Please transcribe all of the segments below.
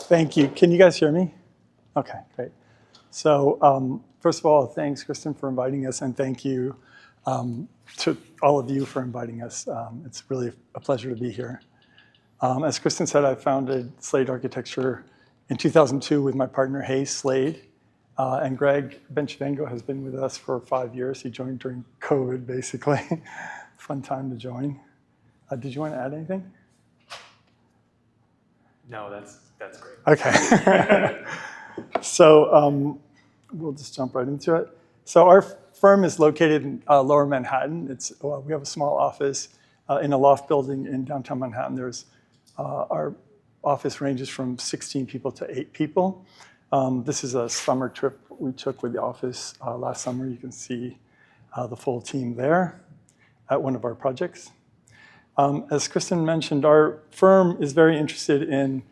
Thank you. Can you guys hear me? Okay, great. So first of all, thanks, Kristen, for inviting us, and thank you to all of you for inviting us. It's really a pleasure to be here. As Kristen said, I founded Slade Architecture in 2002 with my partner, Slade. And Greg Benchavango has been with us for 5 years. He joined during COVID, basically. Fun time to join. Did you want to add anything? No, that's great. Okay. So we'll just jump right into it. So our firm is located in Lower Manhattan. We have a small office in a loft building in downtown Manhattan. Our office ranges from 16 people to 8 people. This is a summer trip we took with the office last summer. You can see the full team there at one of our projects. As Kristen mentioned, our firm is very interested in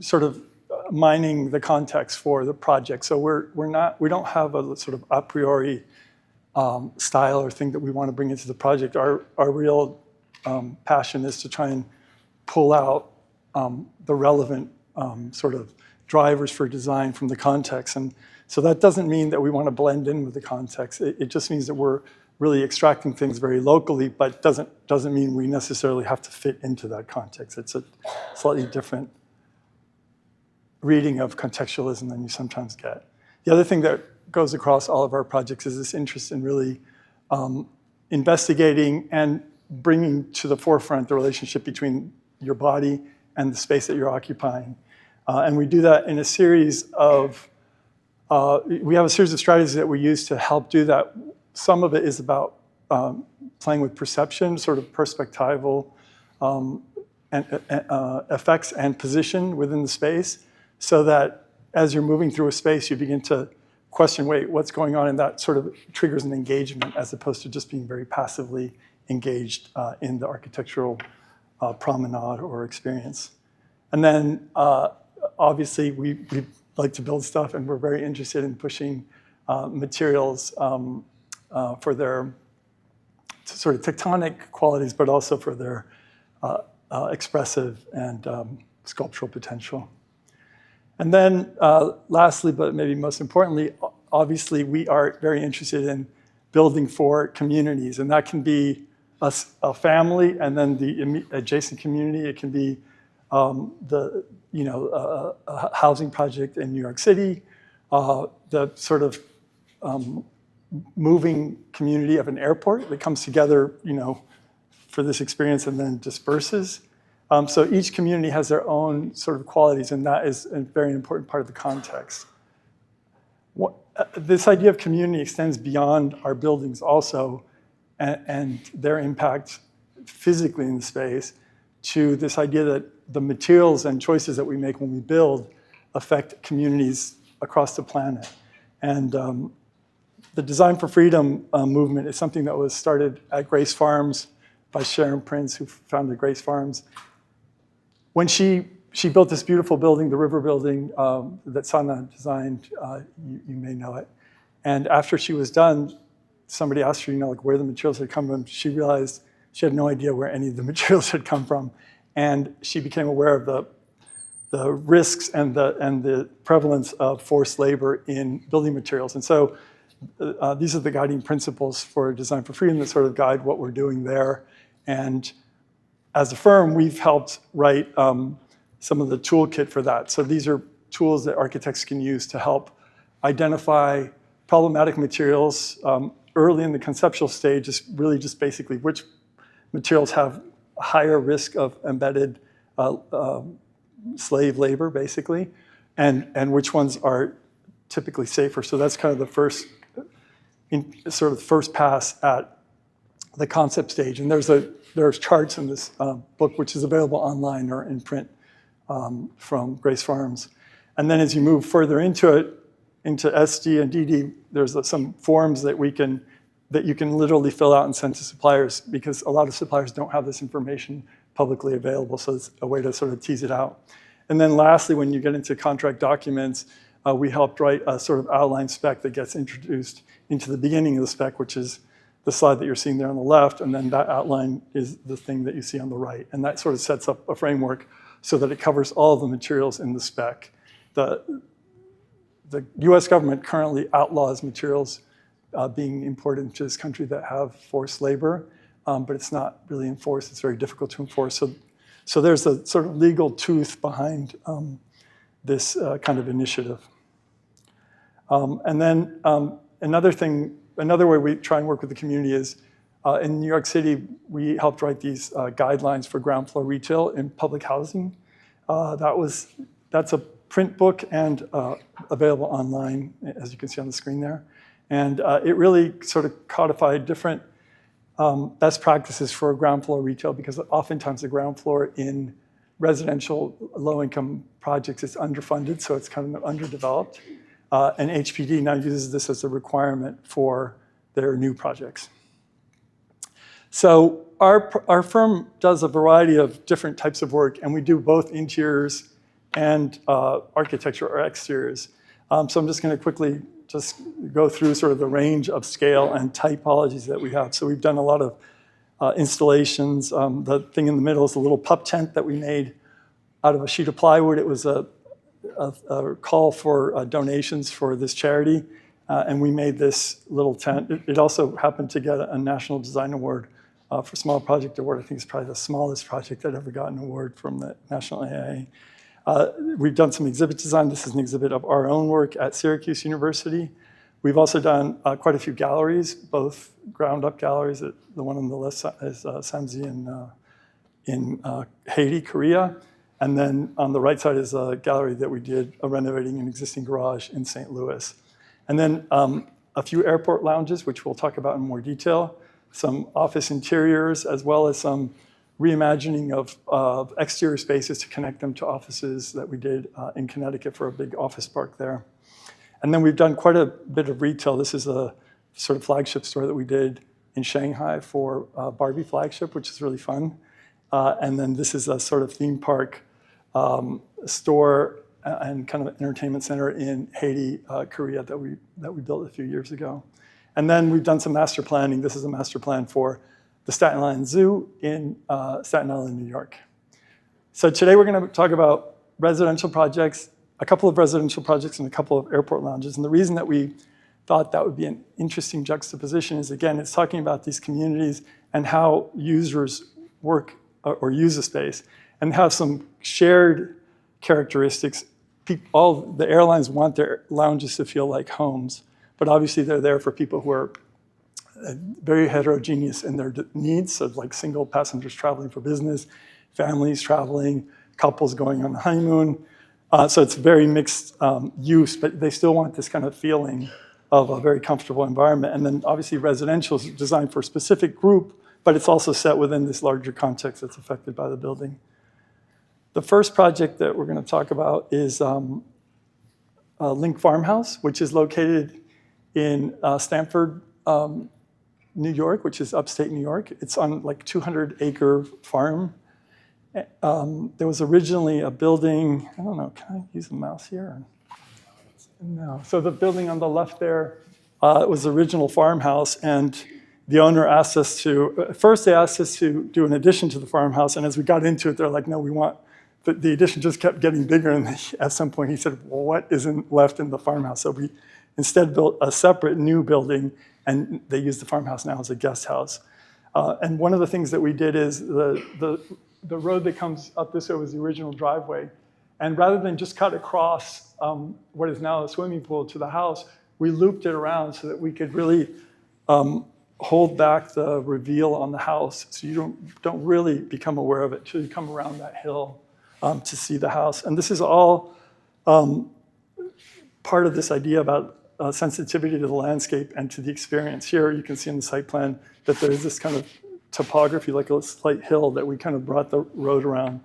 sort of mining the context for the project. So we don't have a sort of a priori style or thing that we want to bring into the project. Our real passion is to try and pull out the relevant sort of drivers for design from the context. And so that doesn't mean that we want to blend in with the context. It just means that we're really extracting things very locally, but doesn't mean we necessarily have to fit into that context. It's a slightly different reading of contextualism than you sometimes get. The other thing that goes across all of our projects is this interest in really investigating and bringing to the forefront the relationship between your body and the space that you're occupying. And we do that in a series of, we have a series of strategies that we use to help do that. Some of it is about playing with perception, sort of perspectival effects and position within the space, so that as you're moving through a space, you begin to question, wait, what's going on? And that sort of triggers an engagement as opposed to just being very passively engaged in the architectural promenade or experience. And then obviously we like to build stuff, and we're very interested in pushing materials for their sort of tectonic qualities, but also for their expressive and sculptural potential. And then lastly, but maybe most importantly, obviously we are very interested in building for communities, and that can be a family and then the adjacent community. It can be a housing project in New York City, the sort of moving community of an airport that comes together, for this experience and then disperses. So each community has their own sort of qualities, and that is a very important part of the context. This idea of community extends beyond our buildings also, and their impact physically in the space, to this idea that the materials and choices that we make when we build affect communities across the planet. And the Design for Freedom movement is something that was started at Grace Farms by Sharon Prince, who founded Grace Farms. When she built this beautiful building, the River Building, that Sana designed, you may know it. And after she was done, somebody asked her, where the materials had come from. She realized she had no idea where any of the materials had come from. And she became aware of the risks and the prevalence of forced labor in building materials. And so these are the guiding principles for Design for Freedom that sort of guide what we're doing there. And as a firm, we've helped write some of the toolkit for that. So these are tools that architects can use to help identify problematic materials early in the conceptual stage, is really just basically which materials have a higher risk of embedded slave labor, basically, and which ones are typically safer. So that's kind of the first pass at the concept stage. And there's charts in this book, which is available online or in print from Grace Farms. And then as you move further into it, into SD and DD, there's some forms that you can literally fill out and send to suppliers, because a lot of suppliers don't have this information publicly available. So it's a way to sort of tease it out. And then lastly, when you get into contract documents, we helped write a sort of outline spec that gets introduced into the beginning of the spec, which is the slide that you're seeing there on the left, and then that outline is the thing that you see on the right. And that sort of sets up a framework so that it covers all of the materials in the spec. The US government currently outlaws materials being imported into this country that have forced labor, but it's not really enforced. It's very difficult to enforce. So there's a sort of legal tooth behind this kind of initiative. And then another way we try and work with the community is in New York City, we helped write these guidelines for ground floor retail in public housing. That's a print book and available online, as you can see on the screen there. And it really sort of codified different best practices for ground floor retail, because oftentimes the ground floor in residential low-income projects is underfunded, so it's kind of underdeveloped. And HPD now uses this as a requirement for their new projects. So our firm does a variety of different types of work, and we do both interiors and architecture or exteriors. So I'm just going to quickly just go through sort of the range of scale and typologies that we have. So we've done a lot of installations. The thing in the middle is a little pup tent that we made out of a sheet of plywood. It was a call for donations for this charity, and we made this little tent. It also happened to get a National Design Award for Small Project Award. I think it's probably the smallest project that ever got an award from the National AIA. We've done some exhibit design. This is an exhibit of our own work at Syracuse University. We've also done quite a few galleries, both ground-up galleries. The one on the left side is Samsi in Haiti, Korea. And then on the right side is a gallery that we did renovating an existing garage in St. Louis. And then a few airport lounges, which we'll talk about in more detail, some office interiors, as well as some reimagining of exterior spaces to connect them to offices that we did in Connecticut for a big office park there. And then we've done quite a bit of retail. This is a sort of flagship store that we did in Shanghai for Barbie flagship, which is really fun. And then this is a sort of theme park store and kind of entertainment center in Haiti, Korea that we built a few years ago. And then we've done some master planning. This is a master plan for the Staten Island Zoo in Staten Island, New York. So today we're going to talk about residential projects, a couple of residential projects and a couple of airport lounges. And the reason that we thought that would be an interesting juxtaposition is, again, it's talking about these communities and how users work or use a space and have some shared characteristics. All the airlines want their lounges to feel like homes, but obviously they're there for people who are very heterogeneous in their needs, so like single passengers traveling for business, families traveling, couples going on a honeymoon. So it's very mixed use, but they still want this kind of feeling of a very comfortable environment. And then obviously residential is designed for a specific group, but it's also set within this larger context that's affected by the building. The first project that we're going to talk about is Link Farmhouse, which is located in Stamford, New York, which is upstate New York. It's on like 200-acre farm. There was originally a building, I don't know, can I use the mouse here? No. So the building on the left there was the original farmhouse, and the owner asked us to, first they asked us to do an addition to the farmhouse, and as we got into it, they're like, no, we want, the addition just kept getting bigger, and at some point he said, well, what isn't left in the farmhouse? So we instead built a separate new building, and they use the farmhouse now as a guest house. And one of the things that we did is the road that comes up this way was the original driveway. And rather than just cut across what is now a swimming pool to the house, we looped it around so that we could really hold back the reveal on the house, so you don't really become aware of it until you come around that hill to see the house. And this is all part of this idea about sensitivity to the landscape and to the experience. Here you can see in the site plan that there's this kind of topography, like a slight hill that we kind of brought the road around.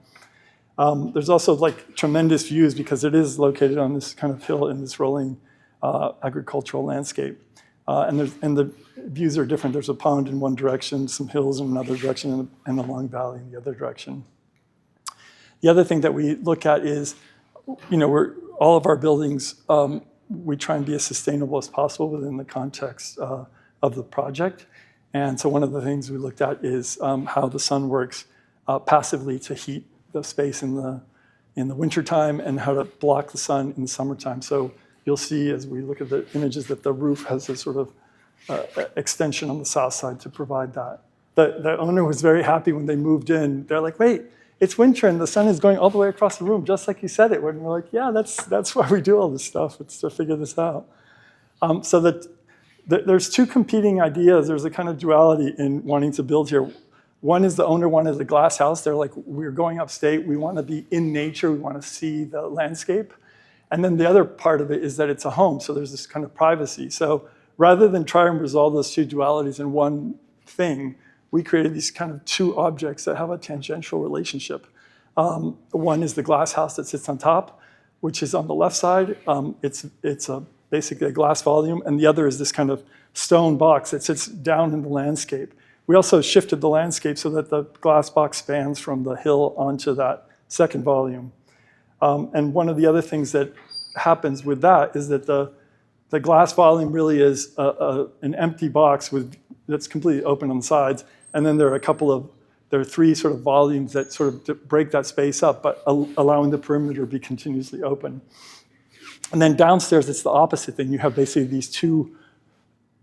There's also like tremendous views because it is located on this kind of hill in this rolling agricultural landscape. And the views are different. There's a pond in one direction, some hills in another direction, and a long valley in the other direction. The other thing that we look at is, all of our buildings, we try and be as sustainable as possible within the context of the project. And so one of the things we looked at is how the sun works passively to heat the space in the wintertime and how to block the sun in the summertime. So you'll see as we look at the images that the roof has a sort of extension on the south side to provide that. The owner was very happy when they moved in. They're like, wait, it's winter and the sun is going all the way across the room, just like you said it would. And we're like, yeah, that's why we do all this stuff. It's to figure this out. So there's two competing ideas. There's a kind of duality in wanting to build here. One is the owner wanted a glass house. They're like, we're going upstate. We want to be in nature. We want to see the landscape. And then the other part of it is that it's a home. So there's this kind of privacy. So rather than try and resolve those two dualities in one thing, we created these kind of two objects that have a tangential relationship. One is the glass house that sits on top, which is on the left side. It's basically a glass volume. And the other is this kind of stone box that sits down in the landscape. We also shifted the landscape so that the glass box spans from the hill onto that second volume. And one of the other things that happens with that is that the glass volume really is an empty box that's completely open on the sides. And then there are three sort of volumes that sort of break that space up, but allowing the perimeter to be continuously open. And then downstairs, it's the opposite thing. You have basically these two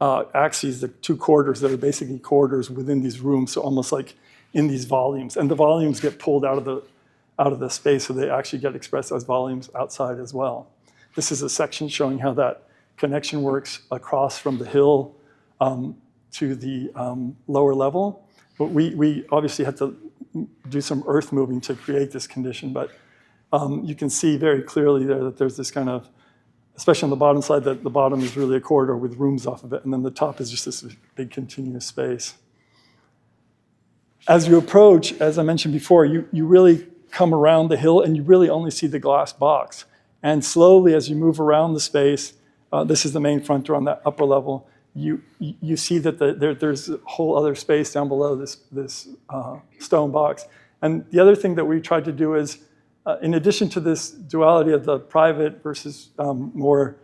axes, the two corridors that are basically corridors within these rooms, so almost like in these volumes. And the volumes get pulled out of the space, so they actually get expressed as volumes outside as well. This is a section showing how that connection works across from the hill to the lower level. But we obviously had to do some earth moving to create this condition, but you can see very clearly there that there's this kind of, especially on the bottom side, that the bottom is really a corridor with rooms off of it, and then the top is just this big continuous space. As you approach, as I mentioned before, you really come around the hill and you really only see the glass box. And slowly as you move around the space, this is the main front door on that upper level, you see that there's a whole other space down below this stone box. And the other thing that we tried to do is, in addition to this duality of the private versus more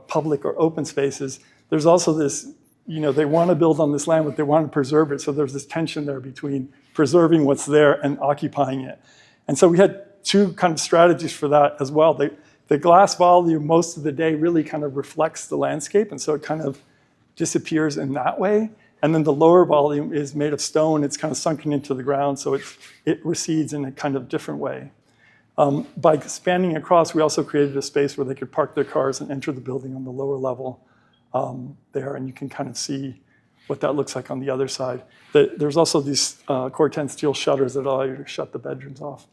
public or open spaces, there's also this, they want to build on this land, but they want to preserve it. So there's this tension there between preserving what's there and occupying it. And so we had two kind of strategies for that as well. The glass volume most of the day really kind of reflects the landscape, and so it kind of disappears in that way. And then the lower volume is made of stone. It's kind of sunken into the ground, so it recedes in a kind of different way. By spanning across, we also created a space where they could park their cars and enter the building on the lower level there, and you can kind of see what that looks like on the other side. There's also these Corten steel shutters that allow you to shut the bedrooms off.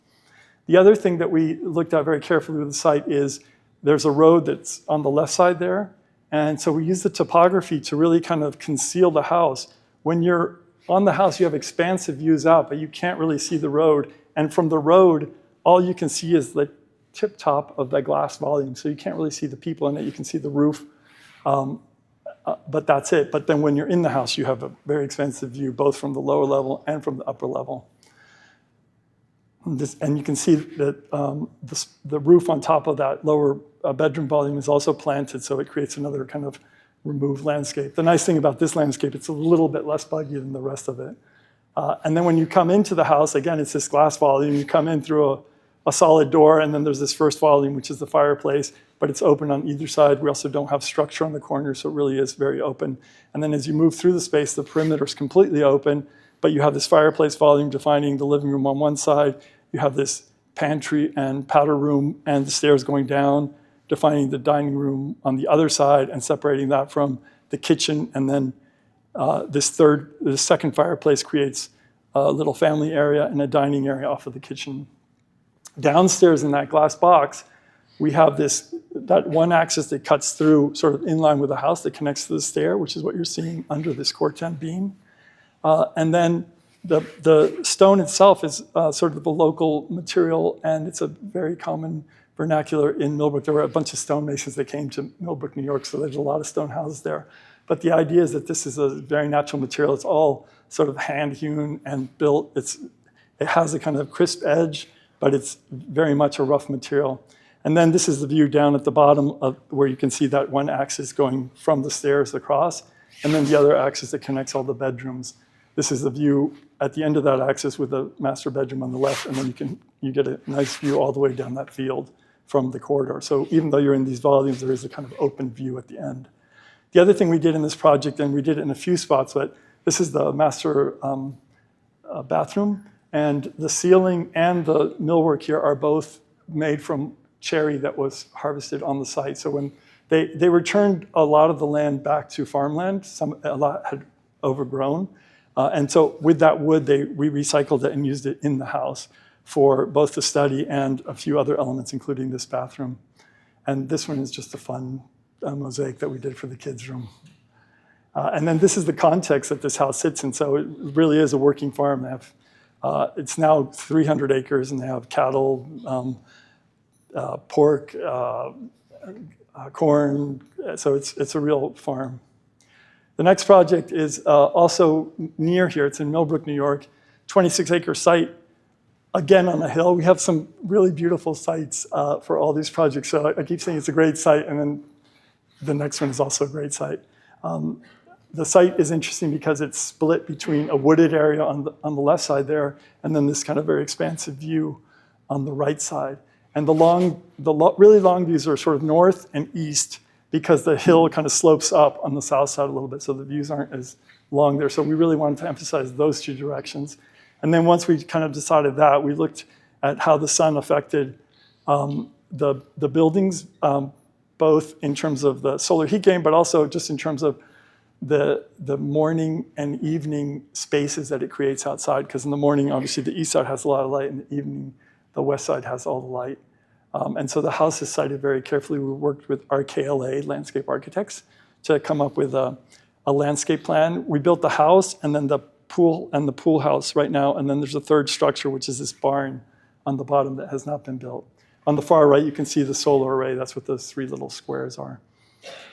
The other thing that we looked at very carefully with the site is there's a road that's on the left side there, and so we use the topography to really kind of conceal the house. When you're on the house, you have expansive views out, but you can't really see the road. And from the road, all you can see is the tip top of the glass volume. So you can't really see the people in it. You can see the roof, but that's it. But then when you're in the house, you have a very expansive view, both from the lower level and from the upper level. And you can see that the roof on top of that lower bedroom volume is also planted, so it creates another kind of removed landscape. The nice thing about this landscape, it's a little bit less buggy than the rest of it. And then when you come into the house, again, it's this glass volume. You come in through a solid door, and then there's this first volume, which is the fireplace, but it's open on either side. We also don't have structure on the corner, so it really is very open. And then as you move through the space, the perimeter is completely open, but you have this fireplace volume defining the living room on one side. You have this pantry and powder room and the stairs going down, defining the dining room on the other side and separating that from the kitchen. And then the second fireplace creates a little family area and a dining area off of the kitchen. Downstairs in that glass box, we have that one axis that cuts through sort of in line with the house that connects to the stair, which is what you're seeing under this Corten beam. And then the stone itself is sort of a local material, and it's a very common vernacular in Millbrook. There were a bunch of stonemasons that came to Millbrook, New York, so there's a lot of stone houses there. But the idea is that this is a very natural material. It's all sort of hand-hewn and built. It has a kind of crisp edge, but it's very much a rough material. And then this is the view down at the bottom of where you can see that one axis going from the stairs across, and then the other axis that connects all the bedrooms. This is the view at the end of that axis with the master bedroom on the left, and then you get a nice view all the way down that field from the corridor. So even though you're in these volumes, there is a kind of open view at the end. The other thing we did in this project, and we did it in a few spots, but this is the master bathroom, and the ceiling and the millwork here are both made from cherry that was harvested on the site. So when they returned a lot of the land back to farmland, a lot had overgrown. And so with that wood, we recycled it and used it in the house for both the study and a few other elements, including this bathroom. And this one is just a fun mosaic that we did for the kids' room. And then this is the context that this house sits in. So it really is a working farm. They have, it's now 300 acres, and they have cattle, pork, corn. So it's a real farm. The next project is also near here. It's in Millbrook, New York, 26-acre site. Again, on a hill. We have some really beautiful sites for all these projects. So I keep saying it's a great site, and then the next one is also a great site. The site is interesting because it's split between a wooded area on the left side there, and then this kind of very expansive view on the right side. And the really long views are sort of north and east, because the hill kind of slopes up on the south side a little bit, so the views aren't as long there. So we really wanted to emphasize those two directions. And then once we kind of decided that, we looked at how the sun affected the buildings, both in terms of the solar heat gain, but also just in terms of the morning and evening spaces that it creates outside. Because in the morning, obviously, the east side has a lot of light, and the evening, the west side has all the light. And so the house is sited very carefully. We worked with RKLA, landscape architects, to come up with a landscape plan. We built the house, and then the pool house right now, and then there's a third structure, which is this barn on the bottom that has not been built. On the far right, you can see the solar array. That's what those three little squares are.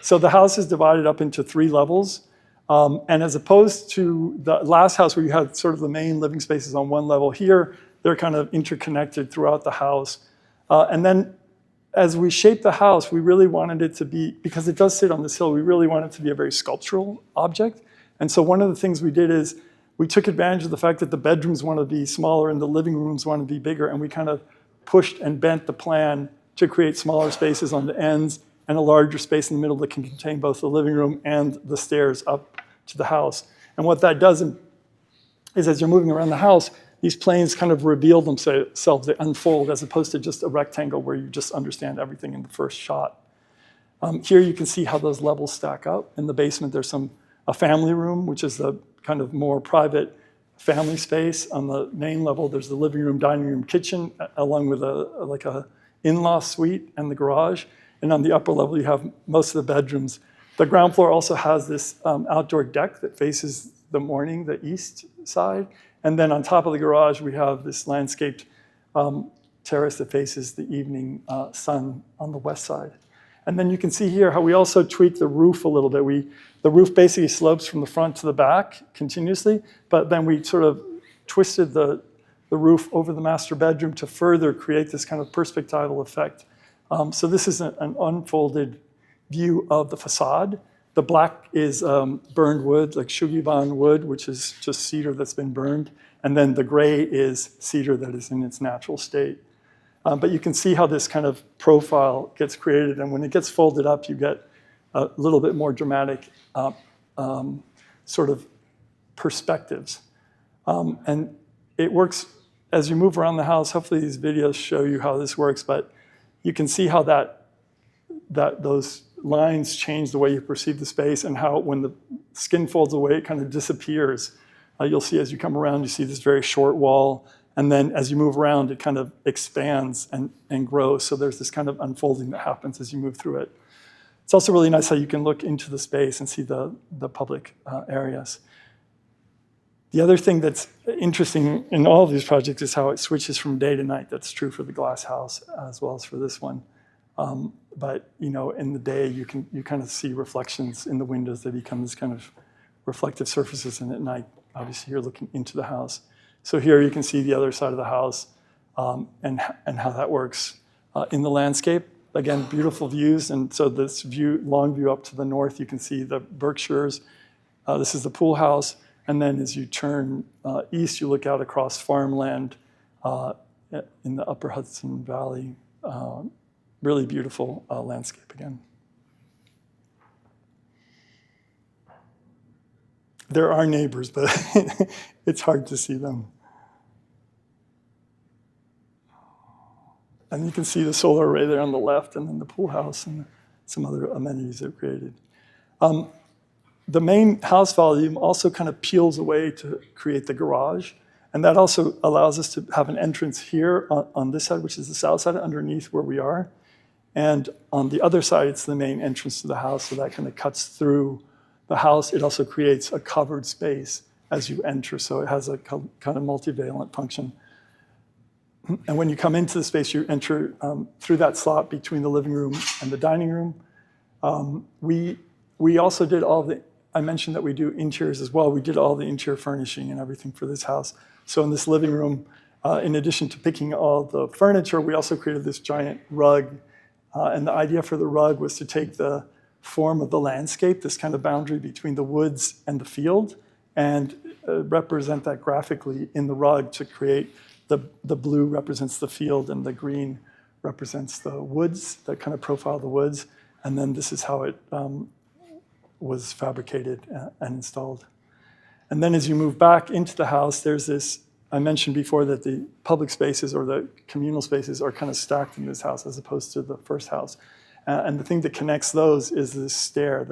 So the house is divided up into 3 levels. And as opposed to the last house where you had sort of the main living spaces on one level, here they're kind of interconnected throughout the house. And then as we shaped the house, we really wanted it to be, because it does sit on this hill, we really wanted it to be a very sculptural object. And so one of the things we did is we took advantage of the fact that the bedrooms want to be smaller and the living rooms want to be bigger, and we kind of pushed and bent the plan to create smaller spaces on the ends and a larger space in the middle that can contain both the living room and the stairs up to the house. And what that does is as you're moving around the house, these planes kind of reveal themselves, they unfold, as opposed to just a rectangle where you just understand everything in the first shot. Here you can see how those levels stack up. In the basement, there's a family room, which is the kind of more private family space. On the main level, there's the living room, dining room, kitchen, along with a in-law suite and the garage. And on the upper level, you have most of the bedrooms. The ground floor also has this outdoor deck that faces the morning, the east side. And then on top of the garage, we have this landscaped terrace that faces the evening sun on the west side. And then you can see here how we also tweaked the roof a little bit. The roof basically slopes from the front to the back continuously, but then we sort of twisted the roof over the master bedroom to further create this kind of perspectival effect. So this is an unfolded view of the facade. The black is burned wood, like shugiban wood, which is just cedar that's been burned. And then the gray is cedar that is in its natural state. But you can see how this kind of profile gets created. And when it gets folded up, you get a little bit more dramatic sort of perspectives. And it works as you move around the house. Hopefully these videos show you how this works. But you can see how those lines change the way you perceive the space, and how when the skin folds away, it kind of disappears. You'll see as you come around, you see this very short wall. And then as you move around, it kind of expands and grows. So there's this kind of unfolding that happens as you move through it. It's also really nice how you can look into the space and see the public areas. The other thing that's interesting in all of these projects is how it switches from day to night. That's true for the glass house as well as for this one. But in the day, you kind of see reflections in the windows. They become this kind of reflective surfaces, and at night, obviously, you're looking into the house. So here you can see the other side of the house and how that works in the landscape. Again, beautiful views. And so this view, long view up to the north, you can see the Berkshires. This is the pool house. And then as you turn east, you look out across farmland in the upper Hudson Valley. Really beautiful landscape again. There are neighbors, but it's hard to see them. And you can see the solar array there on the left, and then the pool house and some other amenities they've created. The main house volume also kind of peels away to create the garage. And that also allows us to have an entrance here on this side, which is the south side, underneath where we are. And on the other side, it's the main entrance to the house, so that kind of cuts through the house. It also creates a covered space as you enter, so it has a kind of multivalent function. And when you come into the space, you enter through that slot between the living room and the dining room. We also did all the, I mentioned that we do interiors as well. We did all the interior furnishing and everything for this house. So in this living room, in addition to picking all the furniture, we also created this giant rug. And the idea for the rug was to take the form of the landscape, this kind of boundary between the woods and the field, and represent that graphically in the rug to create the blue represents the field and the green represents the woods, that kind of profile of the woods. And then this is how it was fabricated and installed. And then as you move back into the house, there's this, I mentioned before that the public spaces or the communal spaces are kind of stacked in this house as opposed to the first house. And the thing that connects those is this stair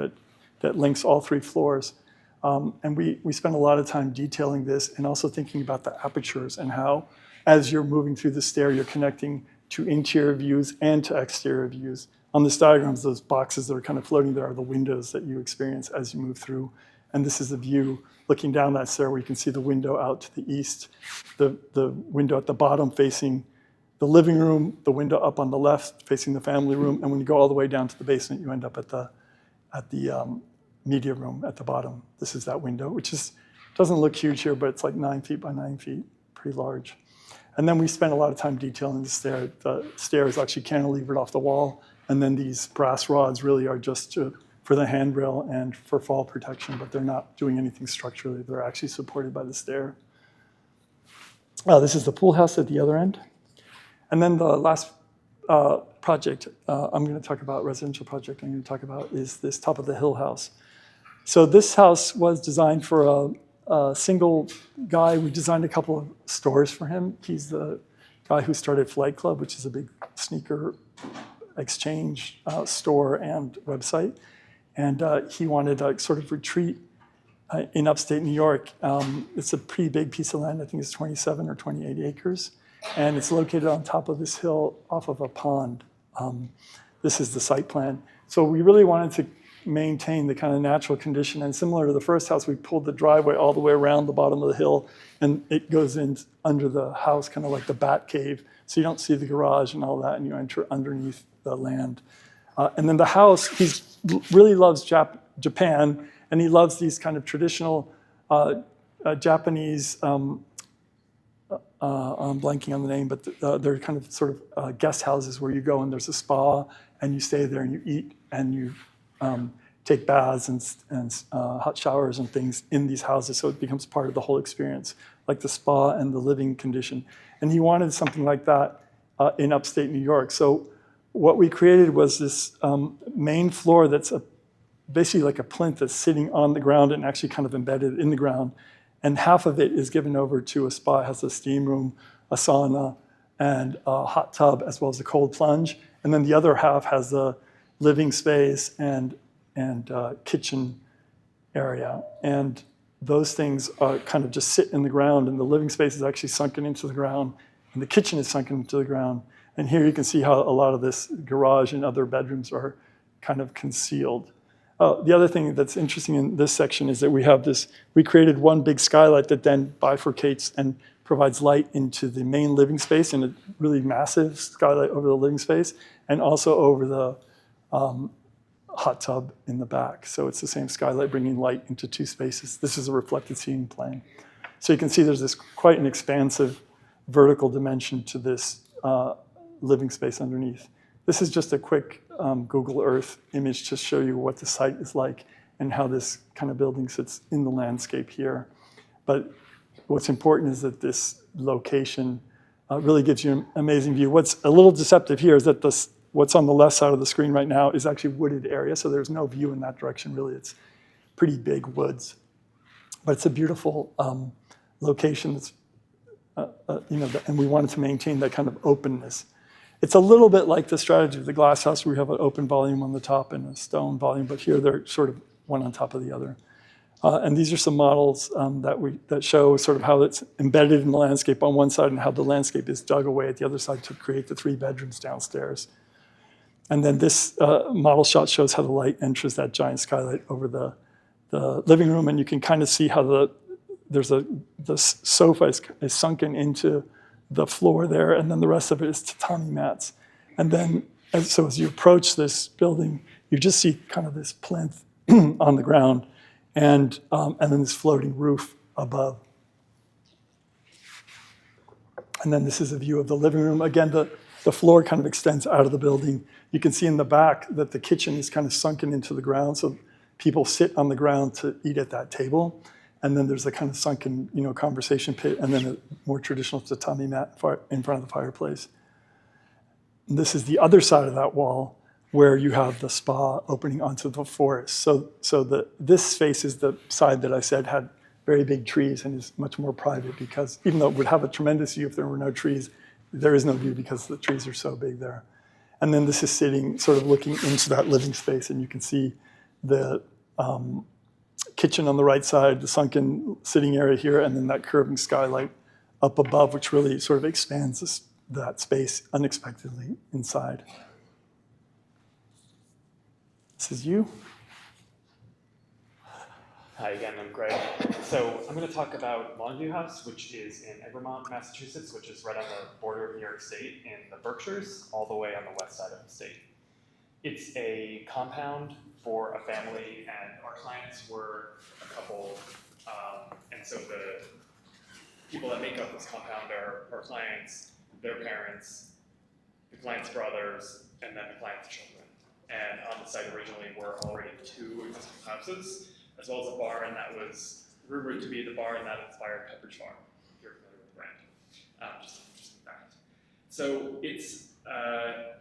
that links all 3 floors. And we spent a lot of time detailing this and also thinking about the apertures and how, as you're moving through the stair, you're connecting to interior views and to exterior views. On this diagrams, those boxes that are kind of floating there are the windows that you experience as you move through. And this is a view looking down that stair where you can see the window out to the east, the window at the bottom facing the living room, the window up on the left facing the family room, and when you go all the way down to the basement, you end up at the media room at the bottom. This is that window, which doesn't look huge here, but it's like 9 feet by 9 feet, pretty large. And then we spent a lot of time detailing the stair. The stair is actually cantilevered off the wall, and then these brass rods really are just for the handrail and for fall protection, but they're not doing anything structurally. They're actually supported by the stair. This is the pool house at the other end. And then the last project I'm going to talk about, residential project I'm going to talk about, is this top of the hill house. So this house was designed for a single guy. We designed a couple of stores for him. He's the guy who started Flight Club, which is a big sneaker exchange store and website. And he wanted a sort of retreat in upstate New York. It's a pretty big piece of land. I think it's 27 or 28 acres. And it's located on top of this hill off of a pond. This is the site plan. So we really wanted to maintain the kind of natural condition. And similar to the first house, we pulled the driveway all the way around the bottom of the hill, and it goes in under the house, kind of like the bat cave. So you don't see the garage and all that, and you enter underneath the land. And then the house, he really loves Japan, and he loves these kind of traditional Japanese, I'm blanking on the name, but they're kind of sort of guest houses where you go and there's a spa, and you stay there and you eat and you take baths and hot showers and things in these houses, so it becomes part of the whole experience, like the spa and the living condition. And he wanted something like that in upstate New York. So what we created was this main floor that's basically like a plinth that's sitting on the ground and actually kind of embedded in the ground. And half of it is given over to a spa. It has a steam room, a sauna, and a hot tub, as well as a cold plunge. And then the other half has the living space and kitchen area. And those things kind of just sit in the ground, and the living space is actually sunken into the ground, and the kitchen is sunken into the ground. And here you can see how a lot of this garage and other bedrooms are kind of concealed. The other thing that's interesting in this section is that we created one big skylight that then bifurcates and provides light into the main living space, and a really massive skylight over the living space, and also over the hot tub in the back. So it's the same skylight bringing light into 2 spaces. This is a reflected ceiling plan. So you can see there's this quite an expansive vertical dimension to this living space underneath. This is just a quick Google Earth image to show you what the site is like and how this kind of building sits in the landscape here. But what's important is that this location really gives you an amazing view. What's a little deceptive here is that what's on the left side of the screen right now is actually wooded area, so there's no view in that direction really. It's pretty big woods. But it's a beautiful location that's, and we wanted to maintain that kind of openness. It's a little bit like the strategy of the glass house where we have an open volume on the top and a stone volume, but here they're sort of one on top of the other. And these are some models that show sort of how it's embedded in the landscape on one side and how the landscape is dug away at the other side to create the 3 bedrooms downstairs. And then this model shot shows how the light enters that giant skylight over the living room, and you can kind of see how the sofa is sunken into the floor there, and then the rest of it is tatami mats. And then, as you approach this building, you just see kind of this plinth on the ground, and then this floating roof above. And then this is a view of the living room. Again, the floor kind of extends out of the building. You can see in the back that the kitchen is kind of sunken into the ground, so people sit on the ground to eat at that table. And then there's a kind of sunken, conversation pit, and then a more traditional tatami mat in front of the fireplace. And this is the other side of that wall where you have the spa opening onto the forest. So this space is the side that I said had very big trees and is much more private, because even though it would have a tremendous view if there were no trees, there is no view because the trees are so big there. And then this is sitting, sort of looking into that living space, and you can see the kitchen on the right side, the sunken sitting area here, and then that curving skylight up above, which really sort of expands that space unexpectedly inside. This is you. Hi again, I'm Greg. So I'm going to talk about Longview House, which is in Egremont, Massachusetts, which is right on the border of New York State in the Berkshires, all the way on the west side of the state. It's a compound for a family, and our clients were a couple, and so the people that make up this compound are our clients, their parents, the client's brothers, and then the client's children. And on the site originally were already 2 existing houses, as well as a barn that was rumored to be the barn that inspired Pepperidge Farm, if you're familiar with the brand. Just an interesting fact. So it's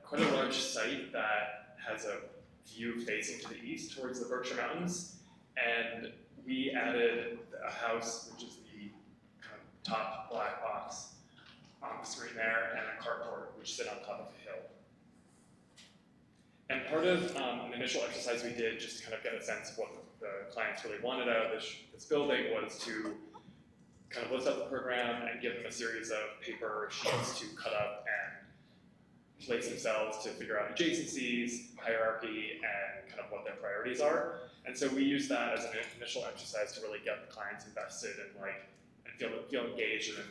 quite a large site that has a view facing to the east towards the Berkshire Mountains, and we added a house, which is the kind of top black box on the screen there, and a carport, which sit on top of a hill. And part of an initial exercise we did, just to kind of get a sense of what the clients really wanted out of this building, was to kind of list out the program and give them a series of paper sheets to cut up and place themselves to figure out adjacencies, hierarchy, and kind of what their priorities are. And so we used that as an initial exercise to really get the clients invested and feel engaged in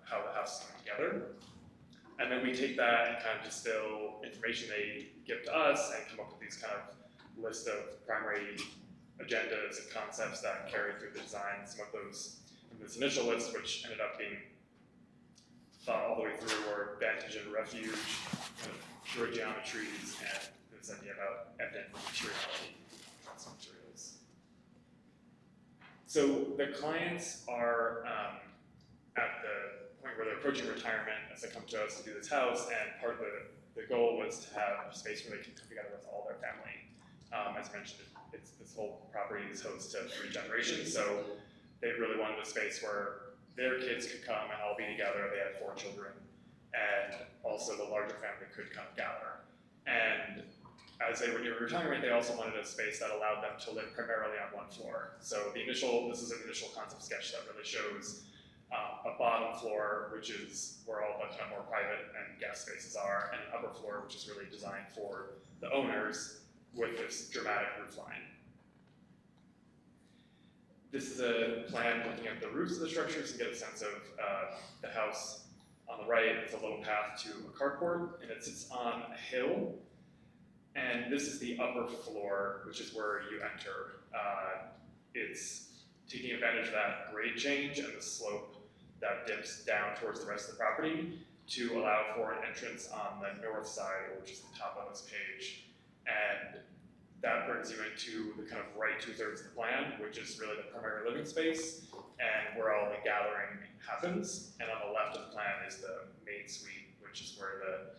how the house is coming together. And then we take that and kind of distill information they give to us and come up with these kind of list of primary agendas and concepts that carry through the design. Some of those in this initial list, which ended up being thought all the way through, were vantage and refuge, kind of pure geometries, and this idea about evident materiality, some materials. So the clients are at the point where they're approaching retirement as they come to us to do this house, and part of the goal was to have a space where they can come together with all their family. As I mentioned, this whole property is host to 3 generations, so they really wanted a space where their kids could come and all be together. They had 4 children, and also the larger family could come gather. And as they were near retirement, they also wanted a space that allowed them to live primarily on one floor. So this is an initial concept sketch that really shows a bottom floor, which is where all the kind of more private and guest spaces are, and an upper floor, which is really designed for the owners with this dramatic roof line. This is a plan looking at the roofs of the structures to get a sense of the house. On the right, it's a little path to a carport, and it sits on a hill. And this is the upper floor, which is where you enter. It's taking advantage of that grade change and the slope that dips down towards the rest of the property to allow for an entrance on the north side, which is the top of this page. And that brings you into the kind of right 2/3 of the plan, which is really the primary living space and where all the gathering happens. And on the left of the plan is the main suite, which is where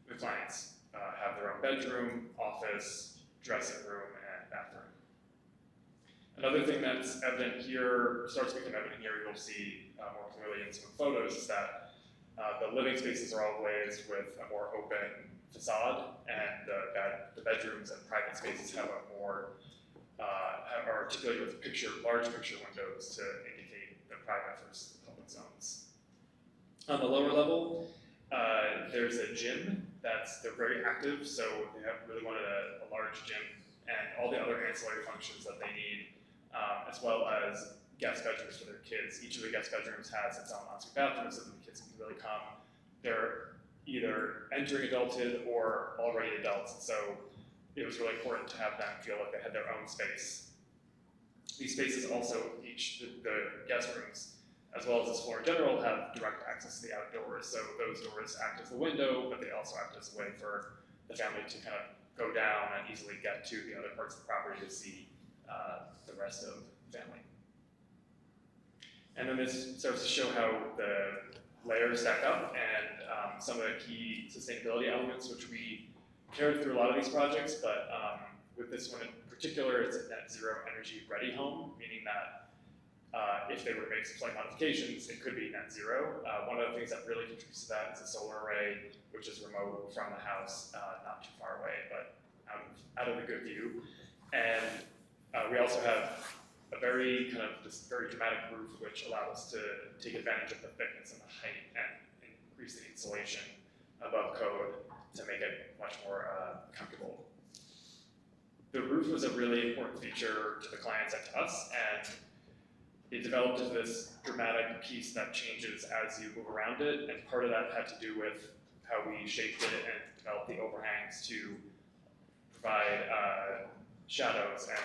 the clients have their own bedroom, office, dressing room, and bathroom. Another thing that's evident here, starts to become evident here, you'll see more clearly in some photos, is that the living spaces are all glazed with a more open facade, and the bedrooms and private spaces have a more, are articulated with large picture windows to indicate the private versus the public zones. On the lower level, there's a gym they're very active, so they have really wanted a large gym and all the other ancillary functions that they need, as well as guest bedrooms for their kids. Each of the guest bedrooms has its own ensuite bathroom, so that the kids can really come. They're either entering adulthood or already adults, and so it was really important to have them feel like they had their own space. These spaces also, the guest rooms, as well as this floor in general, have direct access to the outdoors. So those doors act as the window, but they also act as a way for the family to kind of go down and easily get to the other parts of the property to see the rest of the family. And then this starts to show how the layers stack up and some of the key sustainability elements, which we carried through a lot of these projects, but with this one in particular, it's a net zero energy ready home, meaning that if they were to make some slight modifications, it could be net zero. One of the things that really contributes to that is a solar array, which is remote from the house, not too far away, but out of a good view. And we also have this very dramatic roof, which allows us to take advantage of the thickness and the height and increase the insulation above code to make it much more comfortable. The roof was a really important feature to the clients and to us, and it developed into this dramatic piece that changes as you move around it, and part of that had to do with how we shaped it and developed the overhangs to provide shadows and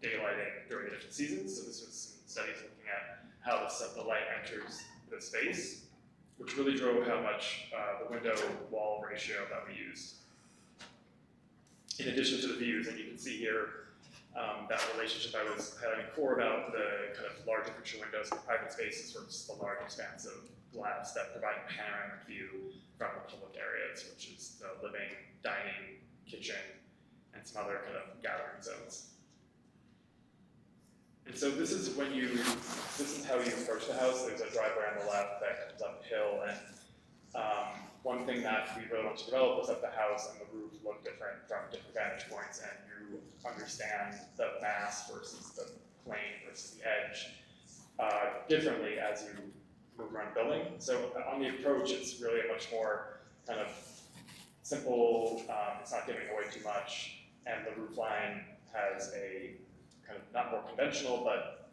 daylighting during the different seasons. So this was some studies looking at how the light enters the space, which really drove how much the window-wall ratio that we used. In addition to the views, and you can see here, that relationship I was highlighting before about the kind of larger picture windows and private spaces versus the large expanse of glass that provide a panoramic view from the public areas, which is the living, dining, kitchen, and some other kind of gathering zones. And so this is how you approach the house. There's a driveway on the left that comes uphill, and one thing that we really want to develop is that the house and the roof look different from different vantage points, and you understand the mass versus the plane versus the edge differently as you move around the building. So on the approach, it's really a much more kind of simple, it's not giving away too much, and the roof line has a kind of not more conventional, but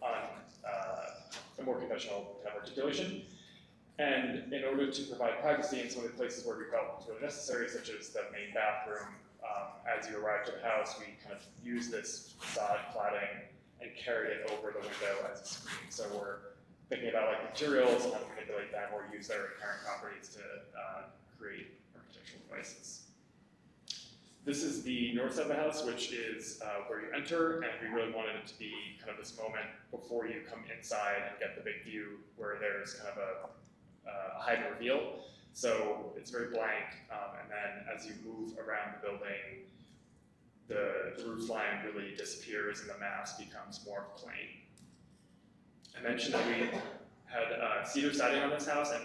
a more conventional kind of articulation. And in order to provide privacy in some of the places where we felt it was really necessary, such as the main bathroom, as you arrive to the house, we kind of use this facade cladding and carried it over the window as a screen. So we're thinking about like materials and how to manipulate them or use their inherent properties to create architectural devices. This is the north side of the house, which is where you enter, and we really wanted it to be kind of this moment before you come inside and get the big view where there's kind of a hide and reveal. So it's very blank, and then as you move around the building, the roof line really disappears and the mass becomes more of a plane. I mentioned that we had cedar siding on this house, and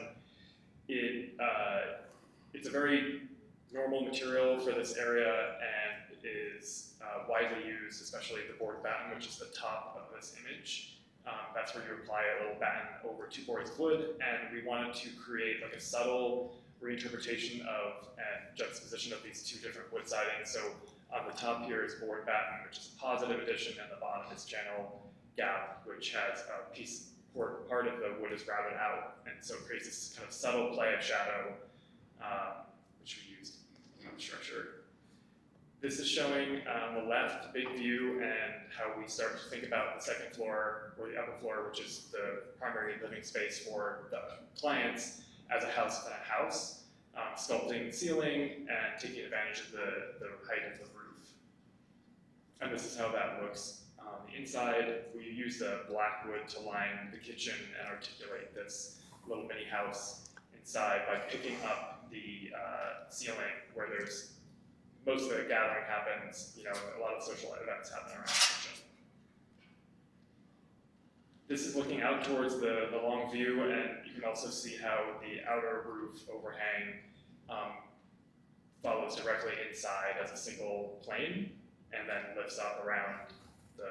it's a very normal material for this area and is widely used, especially the board batten, which is the top of this image. That's where you apply a little batten over 2 boards of wood, and we wanted to create like a subtle reinterpretation of and juxtaposition of these 2 different wood sidings. So on the top here is board batten, which is a positive addition, and the bottom is channel gap, which has a piece, or part of the wood is routed out, and so it creates this kind of subtle play of shadow, which we used in the structure. This is showing on the left big view and how we start to think about the second floor or the upper floor, which is the primary living space for the clients, as a house within a house, sculpting the ceiling and taking advantage of the height of the roof. And this is how that looks on the inside. We used a black wood to line the kitchen and articulate this little mini house inside by picking up the ceiling where there's most of the gathering happens, a lot of social events happen around the kitchen. This is looking out towards the long view, and you can also see how the outer roof overhang follows directly inside as a single plane, and then lifts up around the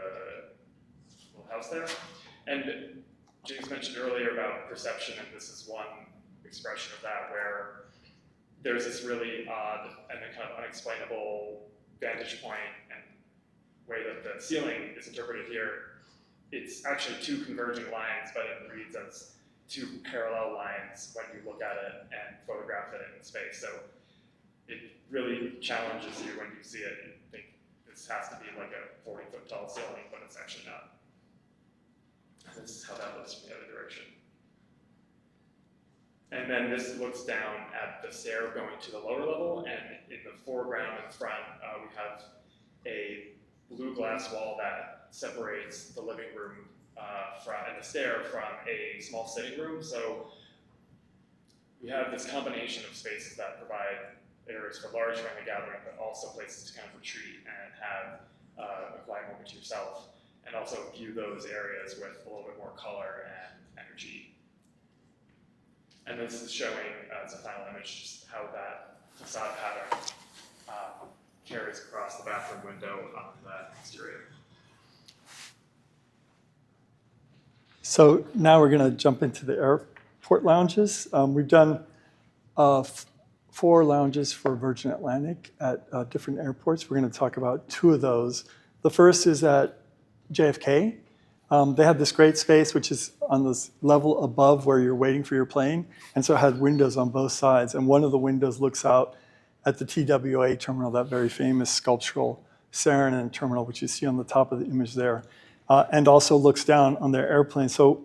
little house there. And James mentioned earlier about perception, and this is one expression of that, where there's this really odd and then kind of unexplainable vantage point and way that the ceiling is interpreted here. It's actually two converging lines, but it reads as two parallel lines when you look at it and photograph it in space. So it really challenges you when you see it. You think this has to be like a 40-foot tall ceiling, but it's actually not. And this is how that looks from the other direction. And then this looks down at the stair going to the lower level, and in the foreground in front, we have a blue glass wall that separates the living room and the stair from a small sitting room. So we have this combination of spaces that provide areas for large family gathering, but also places to kind of retreat and have a quiet moment to yourself, and also view those areas with a little bit more color and energy. And this is showing, as a final image, just how that facade pattern carries across the bathroom window on the exterior. So now we're going to jump into the airport lounges. We've done 4 lounges for Virgin Atlantic at different airports. We're going to talk about 2 of those. The first is at JFK. They had this great space, which is on this level above where you're waiting for your plane, and so it had windows on both sides. And one of the windows looks out at the TWA terminal, that very famous sculptural Saarinen terminal, which you see on the top of the image there, and also looks down on their airplane. So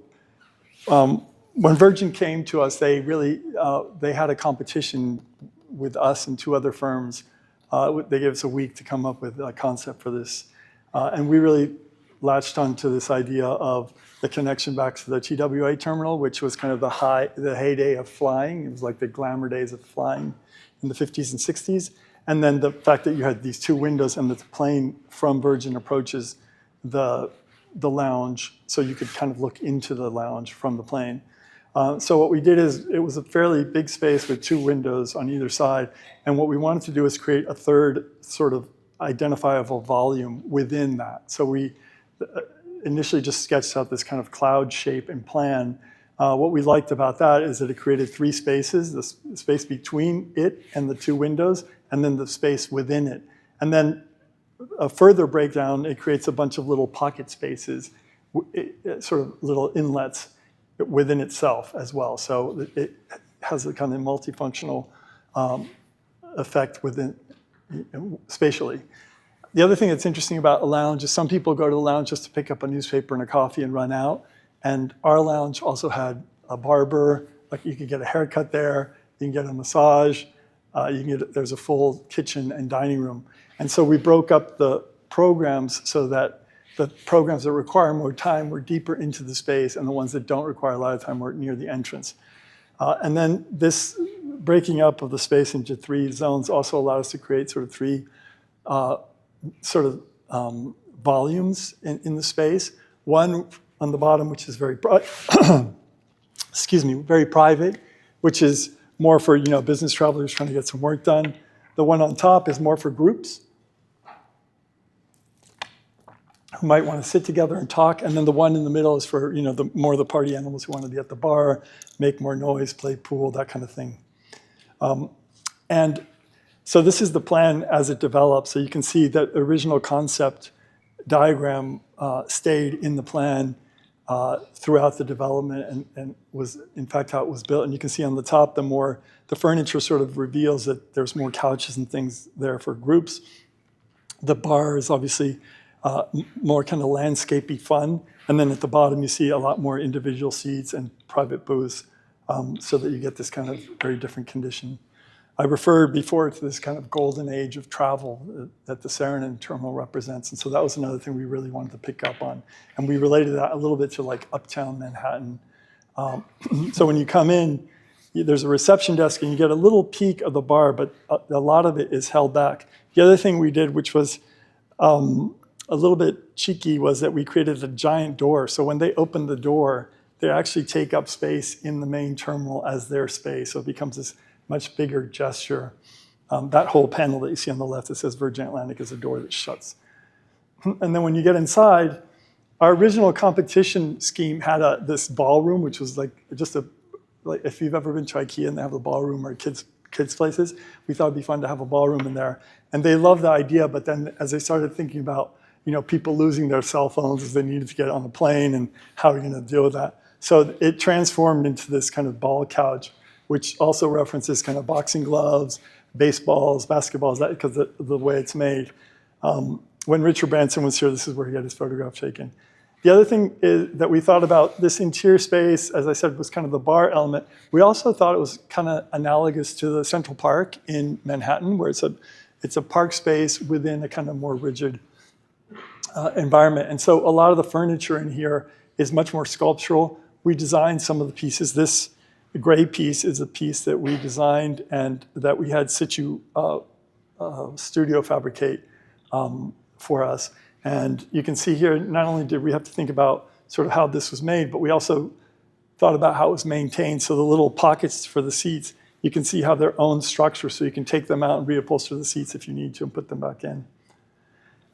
when Virgin came to us, they had a competition with us and 2 other firms. They gave us a week to come up with a concept for this, and we really latched onto this idea of the connection back to the TWA terminal, which was kind of the heyday of flying. It was like the glamour days of flying in the 50s and 60s. And then the fact that you had these 2 windows and the plane from Virgin approaches the lounge, so you could kind of look into the lounge from the plane. So what we did is, it was a fairly big space with 2 windows on either side. And what we wanted to do is create a third sort of identifiable volume within that. So we initially just sketched out this kind of cloud shape and plan. What we liked about that is that it created 3 spaces, the space between it and the 2 windows, and then the space within it. And then a further breakdown, it creates a bunch of little pocket spaces, sort of little inlets within itself as well. So it has a kind of multifunctional effect within spatially. The other thing that's interesting about a lounge is some people go to the lounge just to pick up a newspaper and a coffee and run out. And our lounge also had a barber, like you could get a haircut there, you can get a massage, there's a full kitchen and dining room. And so we broke up the programs so that the programs that require more time were deeper into the space, and the ones that don't require a lot of time were near the entrance. And then this breaking up of the space into 3 zones also allowed us to create sort of 3 volumes in the space. One on the bottom, which is very very private, which is more for business travelers trying to get some work done. The one on top is more for groups who might want to sit together and talk, and then the one in the middle is for the party animals who want to be at the bar, make more noise, play pool, that kind of thing. And so this is the plan as it developed. So you can see that original concept diagram stayed in the plan throughout the development and was in fact how it was built. And you can see on the top, the furniture sort of reveals that there's more couches and things there for groups. The bar is obviously more kind of landscapey fun. And then at the bottom, you see a lot more individual seats and private booths so that you get this kind of very different condition. I referred before to this kind of golden age of travel that the Saarinen terminal represents. And so that was another thing we really wanted to pick up on. And we related that a little bit to like uptown Manhattan. So when you come in, there's a reception desk and you get a little peek of the bar, but a lot of it is held back. The other thing we did, which was a little bit cheeky, was that we created a giant door. So when they open the door, they actually take up space in the main terminal as their space. So it becomes this much bigger gesture. That whole panel that you see on the left that says Virgin Atlantic is a door that shuts. And then when you get inside, our original competition scheme had this ballroom, which was like just like if you've ever been to IKEA and they have a ballroom or kids places, we thought it'd be fun to have a ballroom in there. And they loved the idea, but then as they started thinking about people losing their cell phones as they needed to get on a plane and how are you going to deal with that? So it transformed into this kind of ball couch, which also references kind of boxing gloves, baseballs, basketballs, that because the way it's made. When Richard Branson was here, this is where he had his photograph taken. The other thing is that we thought about this interior space, as I said, was kind of the bar element. We also thought it was kind of analogous to the Central Park in Manhattan, where it's a park space within a kind of more rigid environment. And so a lot of the furniture in here is much more sculptural. We designed some of the pieces. This gray piece is a piece that we designed and that we had Situ Studio fabricate for us. And you can see here, not only did we have to think about sort of how this was made, but we also thought about how it was maintained. So the little pockets for the seats, you can see have their own structure, so you can take them out and reupholster the seats if you need to and put them back in.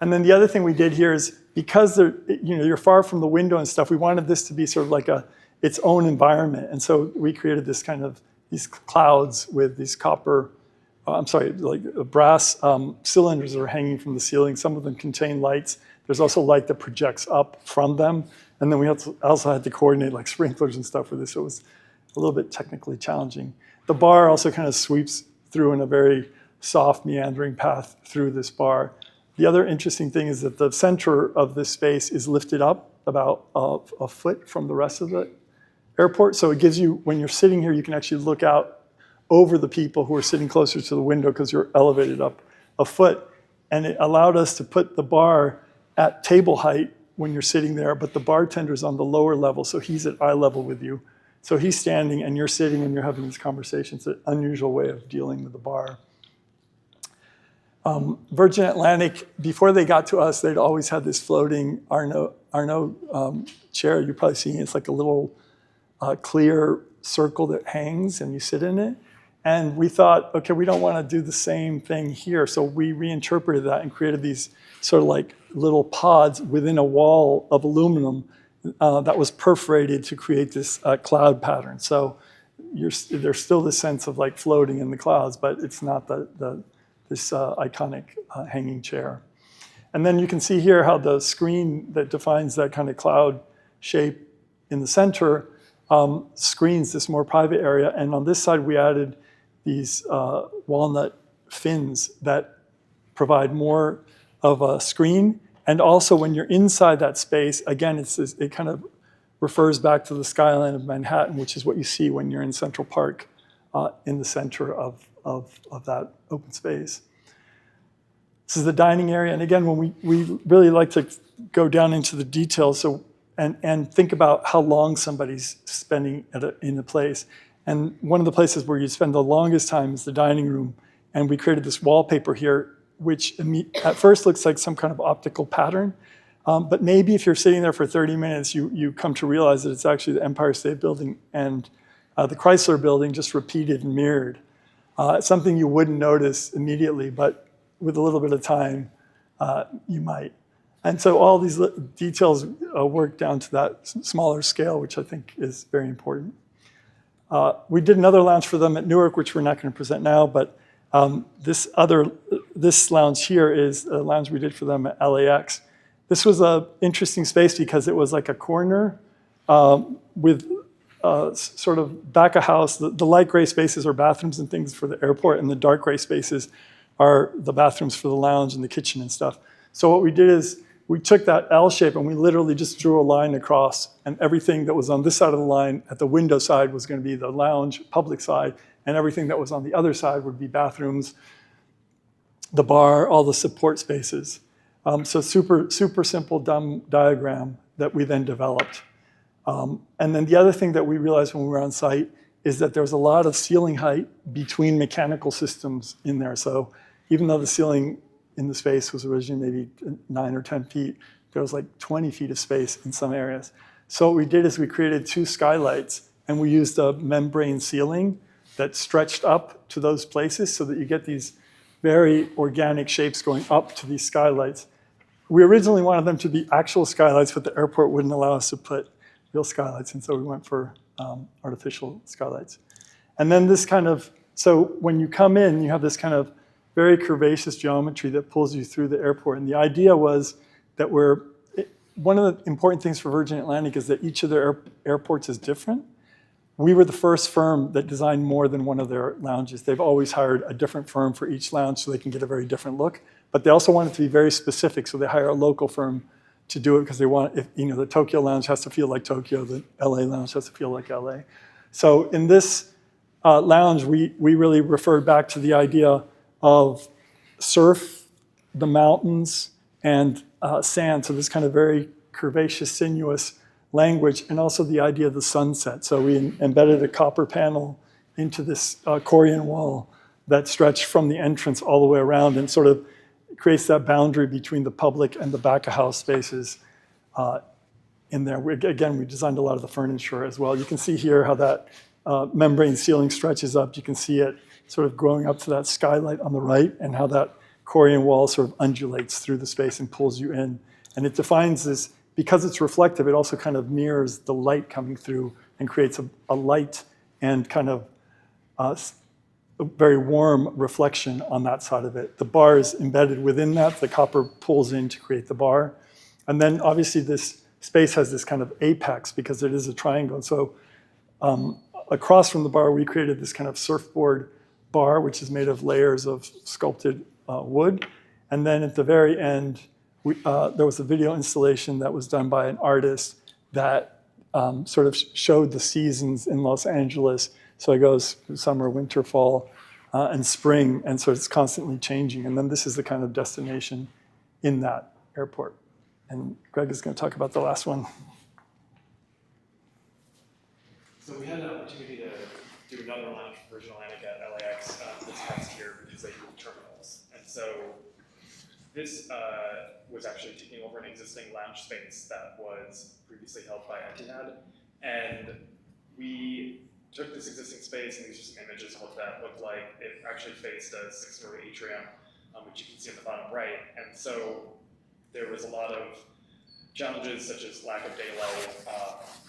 And then the other thing we did here is because you're far from the window and stuff, we wanted this to be sort of like its own environment. And so we created this kind of these clouds with these brass cylinders that are hanging from the ceiling. Some of them contain lights. There's also light that projects up from them. And then we also had to coordinate like sprinklers and stuff with this, so it was a little bit technically challenging. The bar also kind of sweeps through in a very soft, meandering path through this bar. The other interesting thing is that the center of this space is lifted up about a foot from the rest of the airport. So it gives you, when you're sitting here, you can actually look out over the people who are sitting closer to the window because you're elevated up a foot. And it allowed us to put the bar at table height when you're sitting there, but the bartender's on the lower level, so he's at eye level with you. So he's standing and you're sitting and you're having this conversation. It's an unusual way of dealing with the bar. Virgin Atlantic, before they got to us, they'd always had this floating Arnaud chair. You've probably seen it. It's like a little clear circle that hangs and you sit in it. And we thought, okay, we don't want to do the same thing here. So we reinterpreted that and created these sort of like little pods within a wall of aluminum that was perforated to create this cloud pattern. So there's still this sense of like floating in the clouds, but it's not this iconic hanging chair. And then you can see here how the screen that defines that kind of cloud shape in the center screens this more private area. And on this side, we added these walnut fins that provide more of a screen. And also when you're inside that space, again, it kind of refers back to the skyline of Manhattan, which is what you see when you're in Central Park in the center of that open space. This is the dining area. And again, when we really like to go down into the details and think about how long somebody's spending in a place. And one of the places where you spend the longest time is the dining room. And we created this wallpaper here, which at first looks like some kind of optical pattern. But maybe if you're sitting there for 30 minutes, you come to realize that it's actually the Empire State Building and the Chrysler Building just repeated and mirrored. Something you wouldn't notice immediately, but with a little bit of time, you might. And so all these details work down to that smaller scale, which I think is very important. We did another lounge for them at Newark, which we're not going to present now, but this lounge here is a lounge we did for them at LAX. This was an interesting space because it was like a corner with sort of back of house. The light gray spaces are bathrooms and things for the airport, and the dark gray spaces are the bathrooms for the lounge and the kitchen and stuff. So what we did is we took that L shape and we literally just drew a line across, and everything that was on this side of the line at the window side was going to be the lounge public side, and everything that was on the other side would be bathrooms, the bar, all the support spaces. So super simple, dumb diagram that we then developed. And then the other thing that we realized when we were on site is that there was a lot of ceiling height between mechanical systems in there. So even though the ceiling in the space was originally maybe 9 or 10 feet, there was like 20 feet of space in some areas. So what we did is we created 2 skylights, and we used a membrane ceiling that stretched up to those places so that you get these very organic shapes going up to these skylights. We originally wanted them to be actual skylights, but the airport wouldn't allow us to put real skylights, and so we went for artificial skylights. And then this kind of, so when you come in, you have this kind of very curvaceous geometry that pulls you through the airport. And the idea was that one of the important things for Virgin Atlantic is that each of their airports is different. We were the first firm that designed more than one of their lounges. They've always hired a different firm for each lounge so they can get a very different look. But they also want it to be very specific, so they hire a local firm to do it because they want, the Tokyo lounge has to feel like Tokyo, the LA lounge has to feel like LA. So in this lounge, we really referred back to the idea of surf, the mountains, and sand. So this kind of very curvaceous, sinuous language, and also the idea of the sunset. So we embedded a copper panel into this Korean wall that stretched from the entrance all the way around and sort of creates that boundary between the public and the back-of-house spaces in there. We designed a lot of the furniture as well. You can see here how that membrane ceiling stretches up. You can see it sort of growing up to that skylight on the right, and how that Korean wall sort of undulates through the space and pulls you in. And it defines this, because it's reflective, it also kind of mirrors the light coming through and creates a light and kind of a very warm reflection on that side of it. The bar is embedded within that. The copper pulls in to create the bar. And then obviously this space has this kind of apex because it is a triangle. And so across from the bar, we created this kind of surfboard bar, which is made of layers of sculpted wood. And then at the very end, there was a video installation that was done by an artist that sort of showed the seasons in Los Angeles. So it goes summer, winter, fall, and spring, and so it's constantly changing. And then this is the kind of destination in that airport. And Greg is going to talk about the last one. So we had an opportunity to do another launch for Virgin Atlantic at LAX this past year because they moved terminals. And so this was actually taking over an existing lounge space that was previously held by Etihad. And we took this existing space, and these are some images of what that looked like. It actually faced a 6-story atrium, which you can see on the bottom right. And so there was a lot of challenges, such as lack of daylight.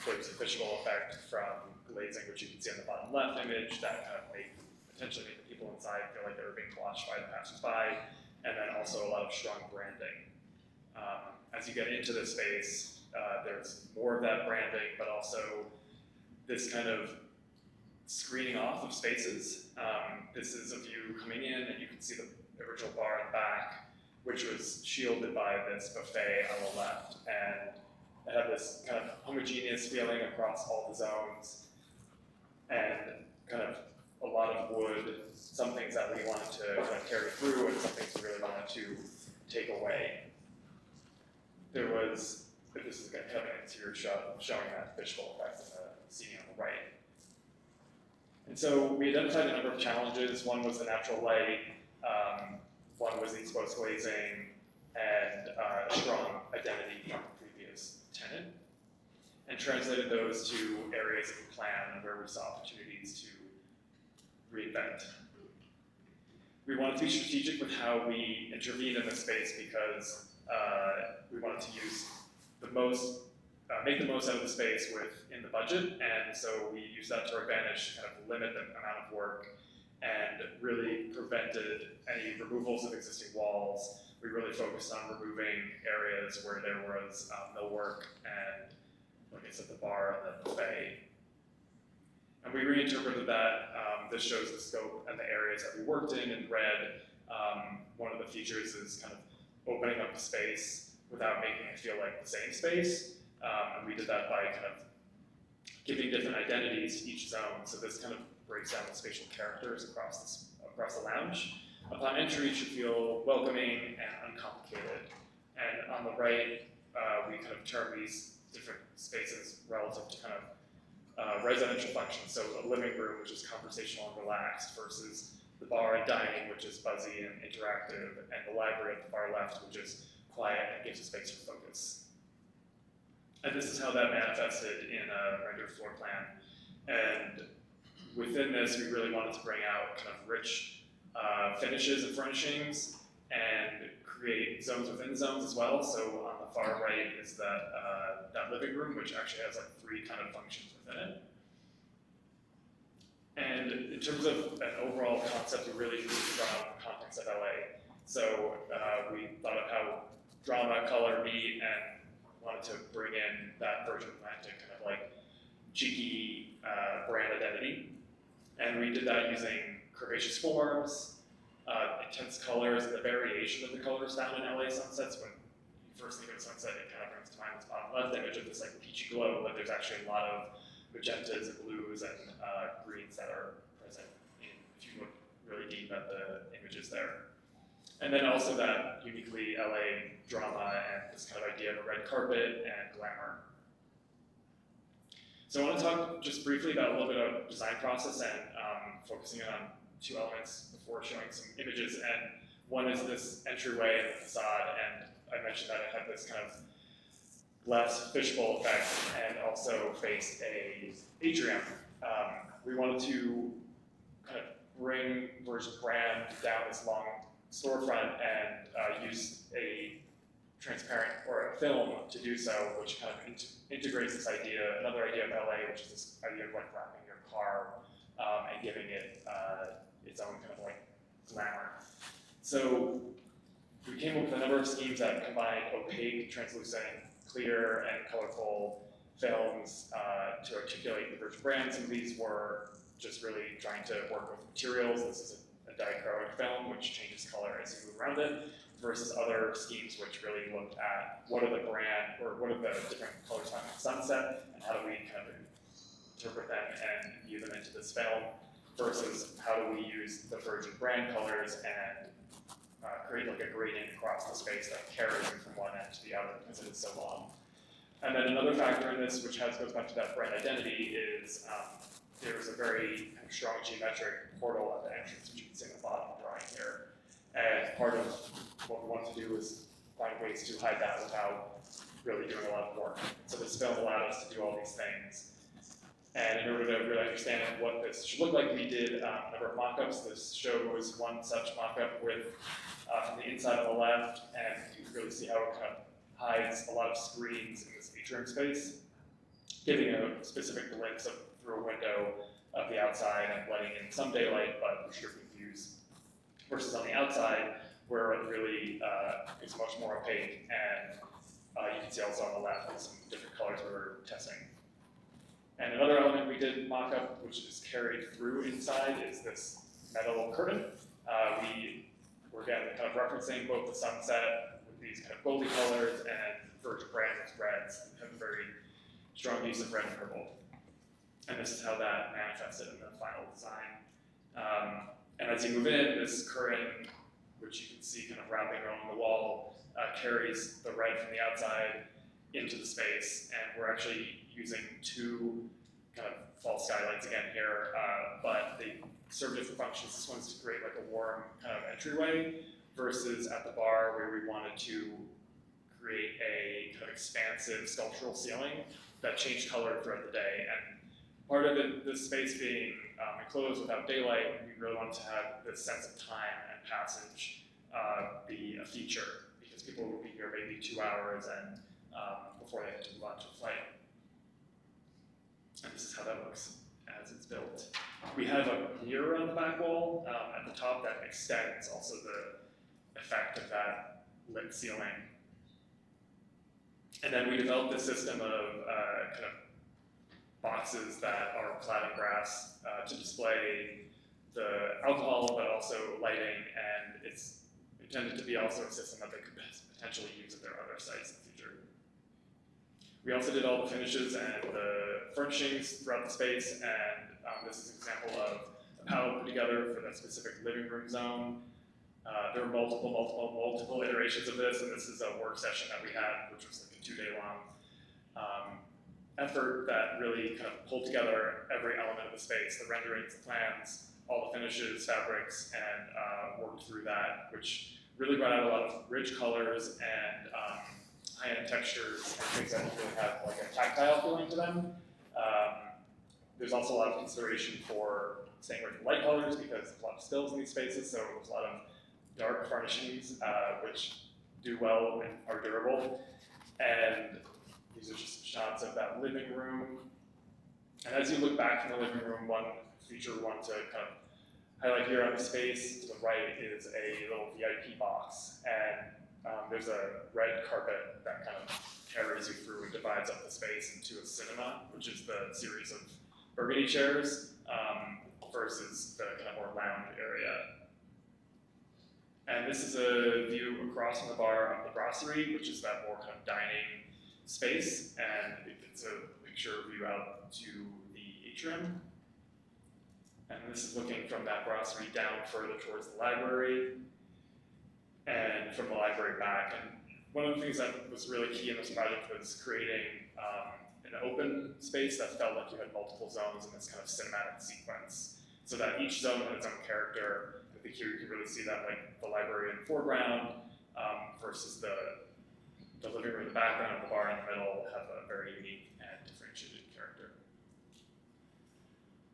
There was a visual effect from glazing, which you can see on the bottom left image, that kind of potentially made the people inside feel like they were being watched by the passersby. And then also a lot of strong branding. As you get into the space, there's more of that branding, but also this kind of screening off of spaces. This is a view coming in, and you can see the original bar in the back, which was shielded by this buffet on the left. And it had this kind of homogeneous feeling across all the zones, and kind of a lot of wood, some things that we wanted to kind of carry through, and some things we really wanted to take away. There was, this is kind of an interior shot showing that visual effect in the scene on the right. And so we identified a number of challenges. One was the natural light, one was the exposed glazing, and a strong identity from the previous tenant, and translated those to areas of the plan where we saw opportunities to reinvent. We wanted to be strategic with how we intervened in this space because we wanted to use the most, make the most out of the space within the budget, and so we used that to our advantage to kind of limit the amount of work and really prevented any removals of existing walls. We really focused on removing areas where there was millwork and, like I said, the bar and the buffet. And we reinterpreted that. This shows the scope and the areas that we worked in red. One of the features is kind of opening up the space without making it feel like the same space. And we did that by kind of giving different identities to each zone. So this kind of breaks down the spatial characters across the lounge. Upon entry, it should feel welcoming and uncomplicated. And on the right, we kind of term these different spaces relative to kind of residential functions. So a living room, which is conversational and relaxed, versus the bar and dining, which is buzzy and interactive, and the library at the far left, which is quiet and gives a space for focus. And this is how that manifested in a rendered floor plan. And within this, we really wanted to bring out kind of rich finishes and furnishings and create zones within zones as well. So on the far right is that living room, which actually has like 3 kind of functions within it. And in terms of an overall concept, we really used drama in the context of LA. So we thought of how drama, color meet, and wanted to bring in that Virgin Atlantic kind of like cheeky brand identity. And we did that using curvaceous forms, intense colors, and the variation of the colors found in LA sunsets. When you first think of sunset, it kind of brings to mind this bottom left image of this like peachy glow, but there's actually a lot of magentas and blues and greens that are present if you look really deep at the images there. And then also that uniquely LA drama and this kind of idea of a red carpet and glamour. So I want to talk just briefly about a little bit of design process and focusing on 2 elements before showing some images. And one is this entryway and the facade, and I mentioned that it had this kind of left fishbowl effect and also faced a atrium. We wanted to kind of bring Virgin's brand down this long storefront and use a transparent or a film to do so, which kind of integrates this idea, another idea of LA, which is this idea of like wrapping your car and giving it its own kind of like glamour. So we came up with a number of schemes that combined opaque, translucent, clear, and colorful films to articulate the Virgin brand. Some of these were just really trying to work with materials. This is a dichroic film, which changes color as you move around it, versus other schemes which really looked at what are the brand, or what are the different colors found in sunset, and how do we kind of interpret them and view them into this film, versus how do we use the Virgin brand colors and create like a gradient across the space that carries you from one end to the other because it is so long. And then another factor in this, which goes back to that brand identity, is there's a very kind of strong geometric portal at the entrance, which you can see in the bottom drawing here. And part of what we want to do is find ways to hide that without really doing a lot of work. So this film allowed us to do all these things. And in order to really understand what this should look like, we did a number of mock-ups. This shows one such mock-up with from the inside on the left, and you can really see how it kind of hides a lot of screens in this atrium space, giving a specific glimpse through a window of the outside and letting in some daylight, but restricting views. Versus on the outside, where it really is much more opaque, and you can see also on the left some different colors we were testing. And another element we did mock up, which is carried through inside, is this metal curtain. We were again kind of referencing both the sunset with these kind of goldy colors and Virgin brand with reds. We have a very strong use of red and purple. And this is how that manifested in the final design. And as you move in, this curtain, which you can see kind of wrapping around the wall, carries the red from the outside into the space. And we're actually using 2 kind of false skylights again here, but they serve different functions. This one's to create like a warm kind of entryway, versus at the bar where we wanted to create a kind of expansive sculptural ceiling that changed color throughout the day. And part of it, this space being enclosed without daylight, we really wanted to have this sense of time and passage be a feature, because people would be here maybe 2 hours and before they had to move on to a flight. And this is how that looks as it's built. We have a mirror on the back wall at the top that extends also the effect of that lit ceiling. And then we developed this system of kind of boxes that are clad in brass to display the alcohol, but also lighting, and it's intended to be also a system that they could potentially use at their other sites in the future. We also did all the finishes and the furnishings throughout the space, and This is an example of a panel put together for that specific living room zone. There were multiple iterations of this, and this is a work session that we had, which was like a 2-day-long effort that really kind of pulled together every element of the space, the renderings, the plans, all the finishes, fabrics, and worked through that, which really brought out a lot of rich colors and high-end textures and things that really have like a tactile feeling to them. There's also a lot of consideration for staying away from light colors because there's a lot of stills in these spaces, so there's a lot of dark furnishings, which do well and are durable. And these are just shots of that living room. And as you look back from the living room, one feature we want to kind of highlight here on the space to the right is a little VIP box. And there's a red carpet that kind of carries you through and divides up the space into a cinema, which is the series of burgundy chairs versus the kind of more lounge area. And this is a view across from the bar of the brasserie, which is that more kind of dining space, and it's a picture view out to the atrium. And this is looking from that brasserie down further towards the library, and from the library back. And one of the things that was really key in this project was creating an open space that felt like you had multiple zones in this kind of cinematic sequence, so that each zone had its own character. I think here you can really see that, like the library in the foreground versus the living room in the background and the bar in the middle have a very unique and differentiated character.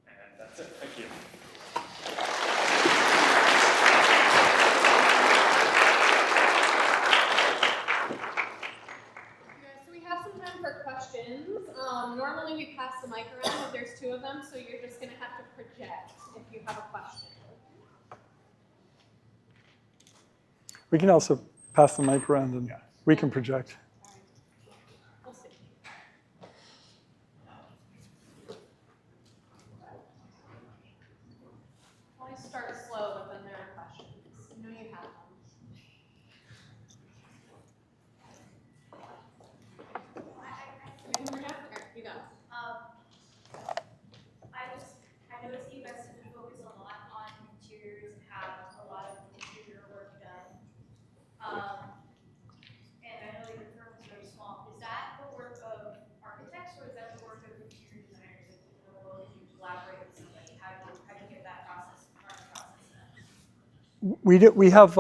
And that's it. Thank you. So we have some time for questions. Normally we pass the mic around, but there's 2 of them, so you're just going to have to project if you have a question. We can also pass the mic around and we can project. We'll see. Always start slow, but then there are questions. I know you have them. You can project? Or you go. I noticed you guys tend to focus a lot on interiors and have a lot of interior work done. And I know that your firm is very small. Is that the work of architects, or is that the work of interior designers? Or do you collaborate with somebody? How do you get that process done? We have,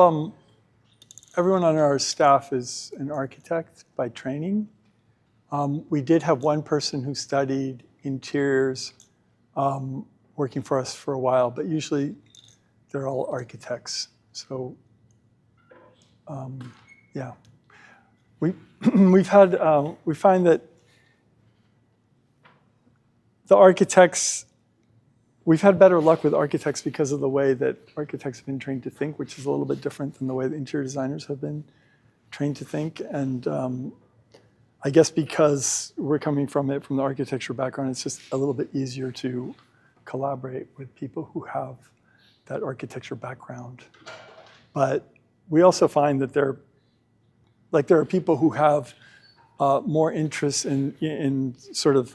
everyone on our staff is an architect by training. We did have one person who studied interiors working for us for a while, but usually they're all architects. So yeah, we find that the architects, we've had better luck with architects because of the way that architects have been trained to think, which is a little bit different than the way the interior designers have been trained to think. And I guess because we're coming from the architecture background, it's just a little bit easier to collaborate with people who have that architecture background. But we also find that there are people who have more interest in sort of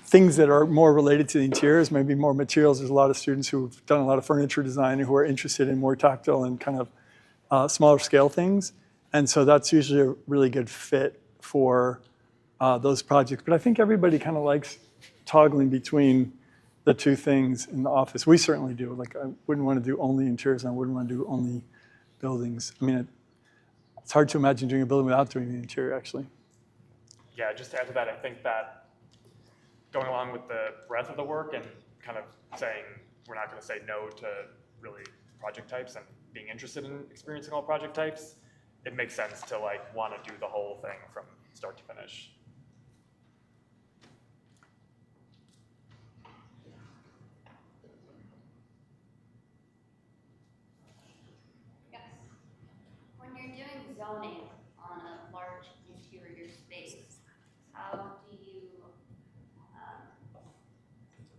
things that are more related to the interiors, maybe more materials. There's a lot of students who've done a lot of furniture design who are interested in more tactile and kind of smaller scale things. And so that's usually a really good fit for those projects. But I think everybody kind of likes toggling between the 2 things in the office. We certainly do. Like, I wouldn't want to do only interiors, and I wouldn't want to do only buildings. I mean, it's hard to imagine doing a building without doing the interior, actually. Yeah, just to add to that, I think that going along with the breadth of the work and kind of saying we're not going to say no to really project types and being interested in experiencing all project types, it makes sense to want to do the whole thing from start to finish. Yes. When you're doing zoning on a large interior space, how do you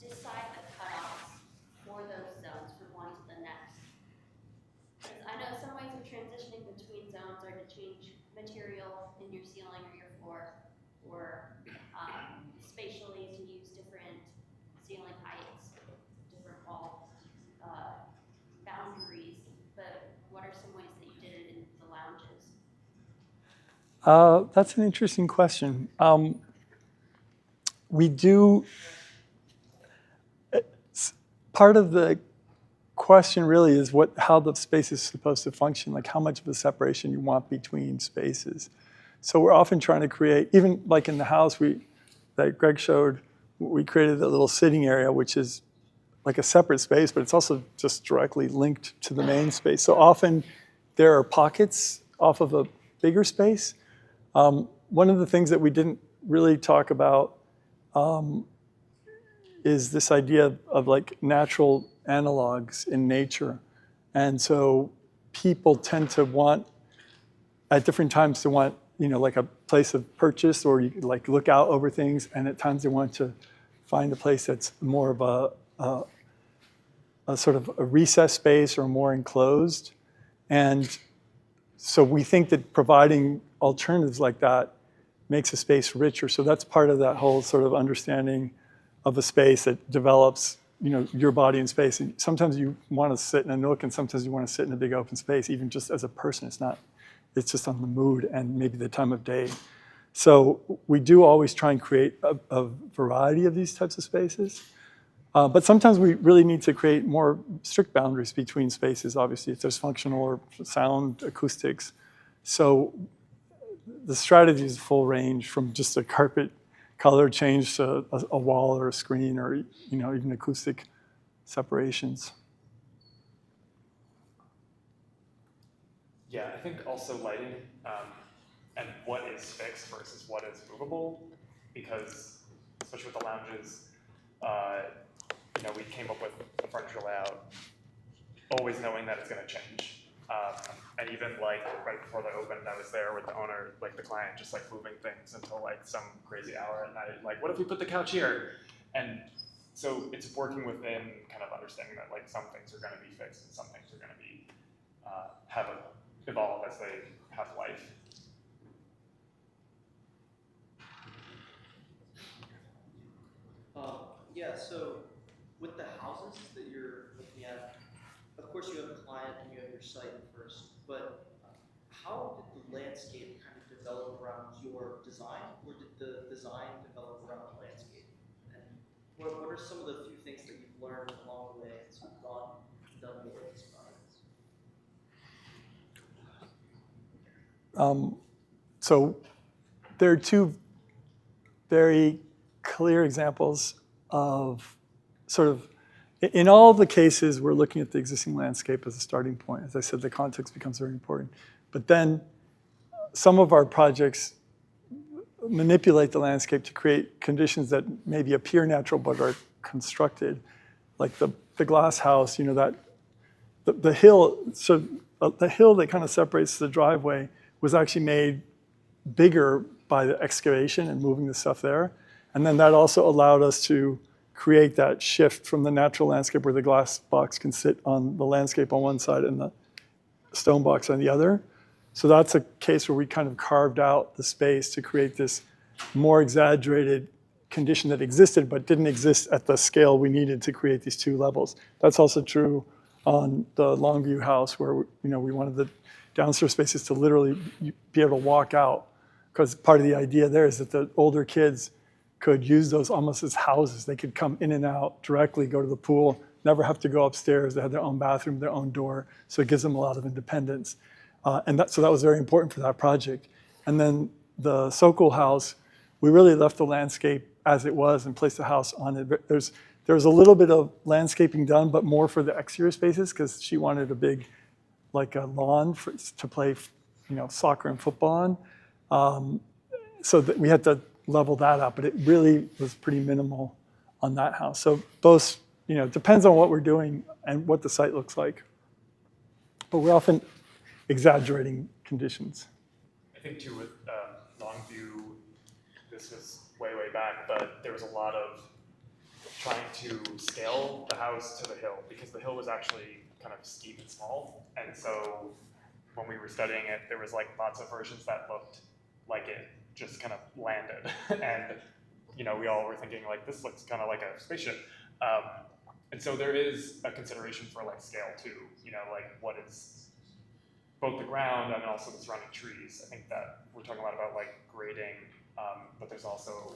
decide the cutoffs for those zones from one to the next? Because I know some ways of transitioning between zones are to change material in your ceiling or your floor, or That's an interesting question. We do, part of the question really is how the space is supposed to function, like how much of a separation you want between spaces. So we're often trying to create, even like in the house that Greg showed, we created a little sitting area, which is like a separate space, but it's also just directly linked to the main space. So often there are pockets off of a bigger space. One of the things that we didn't really talk about is this idea of like natural analogs in nature. And so people tend to want, at different times, to want, like a place of purchase, or you could like look out over things, and at times they want to find a place that's more of a sort of a recess space or more enclosed. And so we think that providing alternatives like that makes a space richer. So that's part of that whole sort of understanding of a space that develops, your body in space. And sometimes you want to sit in a nook, and sometimes you want to sit in a big open space, even just as a person. It's just on the mood and maybe the time of day. So we do always try and create a variety of these types of spaces. But sometimes we really need to create more strict boundaries between spaces, obviously, if there's functional or sound acoustics. So the strategy is full range, from just a carpet color change to a wall or a screen, or even acoustic separations. Yeah, I think also lighting and what is fixed versus what is movable, because especially with the lounges, we came up with the furniture layout always knowing that it's going to change. And even like right before they opened, I was there with the owner, like the client, just like moving things until like some crazy hour at night. Like, what if we put the couch here? And so it's working within kind of understanding that like some things are going to be fixed and some things are going to be evolve as they have life. Yeah, so with the houses that you're looking at, of course you have a client and you have your site first, but how did the landscape kind of develop around your design, or did the design develop around the landscape? And what are some of the few things that you've learned along the way as you've done more of these projects? So there are two very clear examples of sort of, in all the cases, we're looking at the existing landscape as a starting point. As I said, the context becomes very important. But then some of our projects manipulate the landscape to create conditions that maybe appear natural but are constructed. Like the glass house, that the hill, so the hill that kind of separates the driveway was actually made bigger by the excavation and moving the stuff there. And then that also allowed us to create that shift from the natural landscape where the glass box can sit on the landscape on one side and the stone box on the other. So that's a case where we kind of carved out the space to create this more exaggerated condition that existed but didn't exist at the scale we needed to create these two levels. That's also true on the Longview house, where we wanted the downstairs spaces to literally be able to walk out, because part of the idea there is that the older kids could use those almost as houses. They could come in and out directly, go to the pool, never have to go upstairs. They had their own bathroom, their own door, so it gives them a lot of independence. So that was very important for that project. And then the Sokol house, we really left the landscape as it was and placed the house on it. There was a little bit of landscaping done, but more for the exterior spaces, because she wanted a big, like a lawn to play, soccer and football on. So that we had to level that out, but it really was pretty minimal on that house. So both, depends on what we're doing and what the site looks like. But we're often exaggerating conditions. I think too with Longview, this was way back, but there was a lot of trying to scale the house to the hill, because the hill was actually kind of steep and small. And so when we were studying it, there was like lots of versions that looked like it just kind of landed. And we all were thinking like, this looks kind of like a spaceship. And so there is a consideration for like scale too, like what is both the ground and also the surrounding trees. I think that we're talking a lot about like grading, but there's also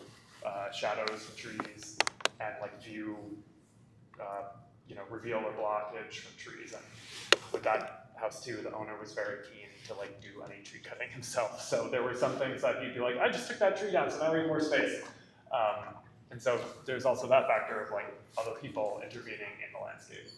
shadows from trees and like view, reveal or blockage from trees. And with that house too, the owner was very keen to like do any tree cutting himself. So there were some things that he'd be like, I just took that tree down, so now we have more space. And so there's also that factor of like other people intervening in the landscape.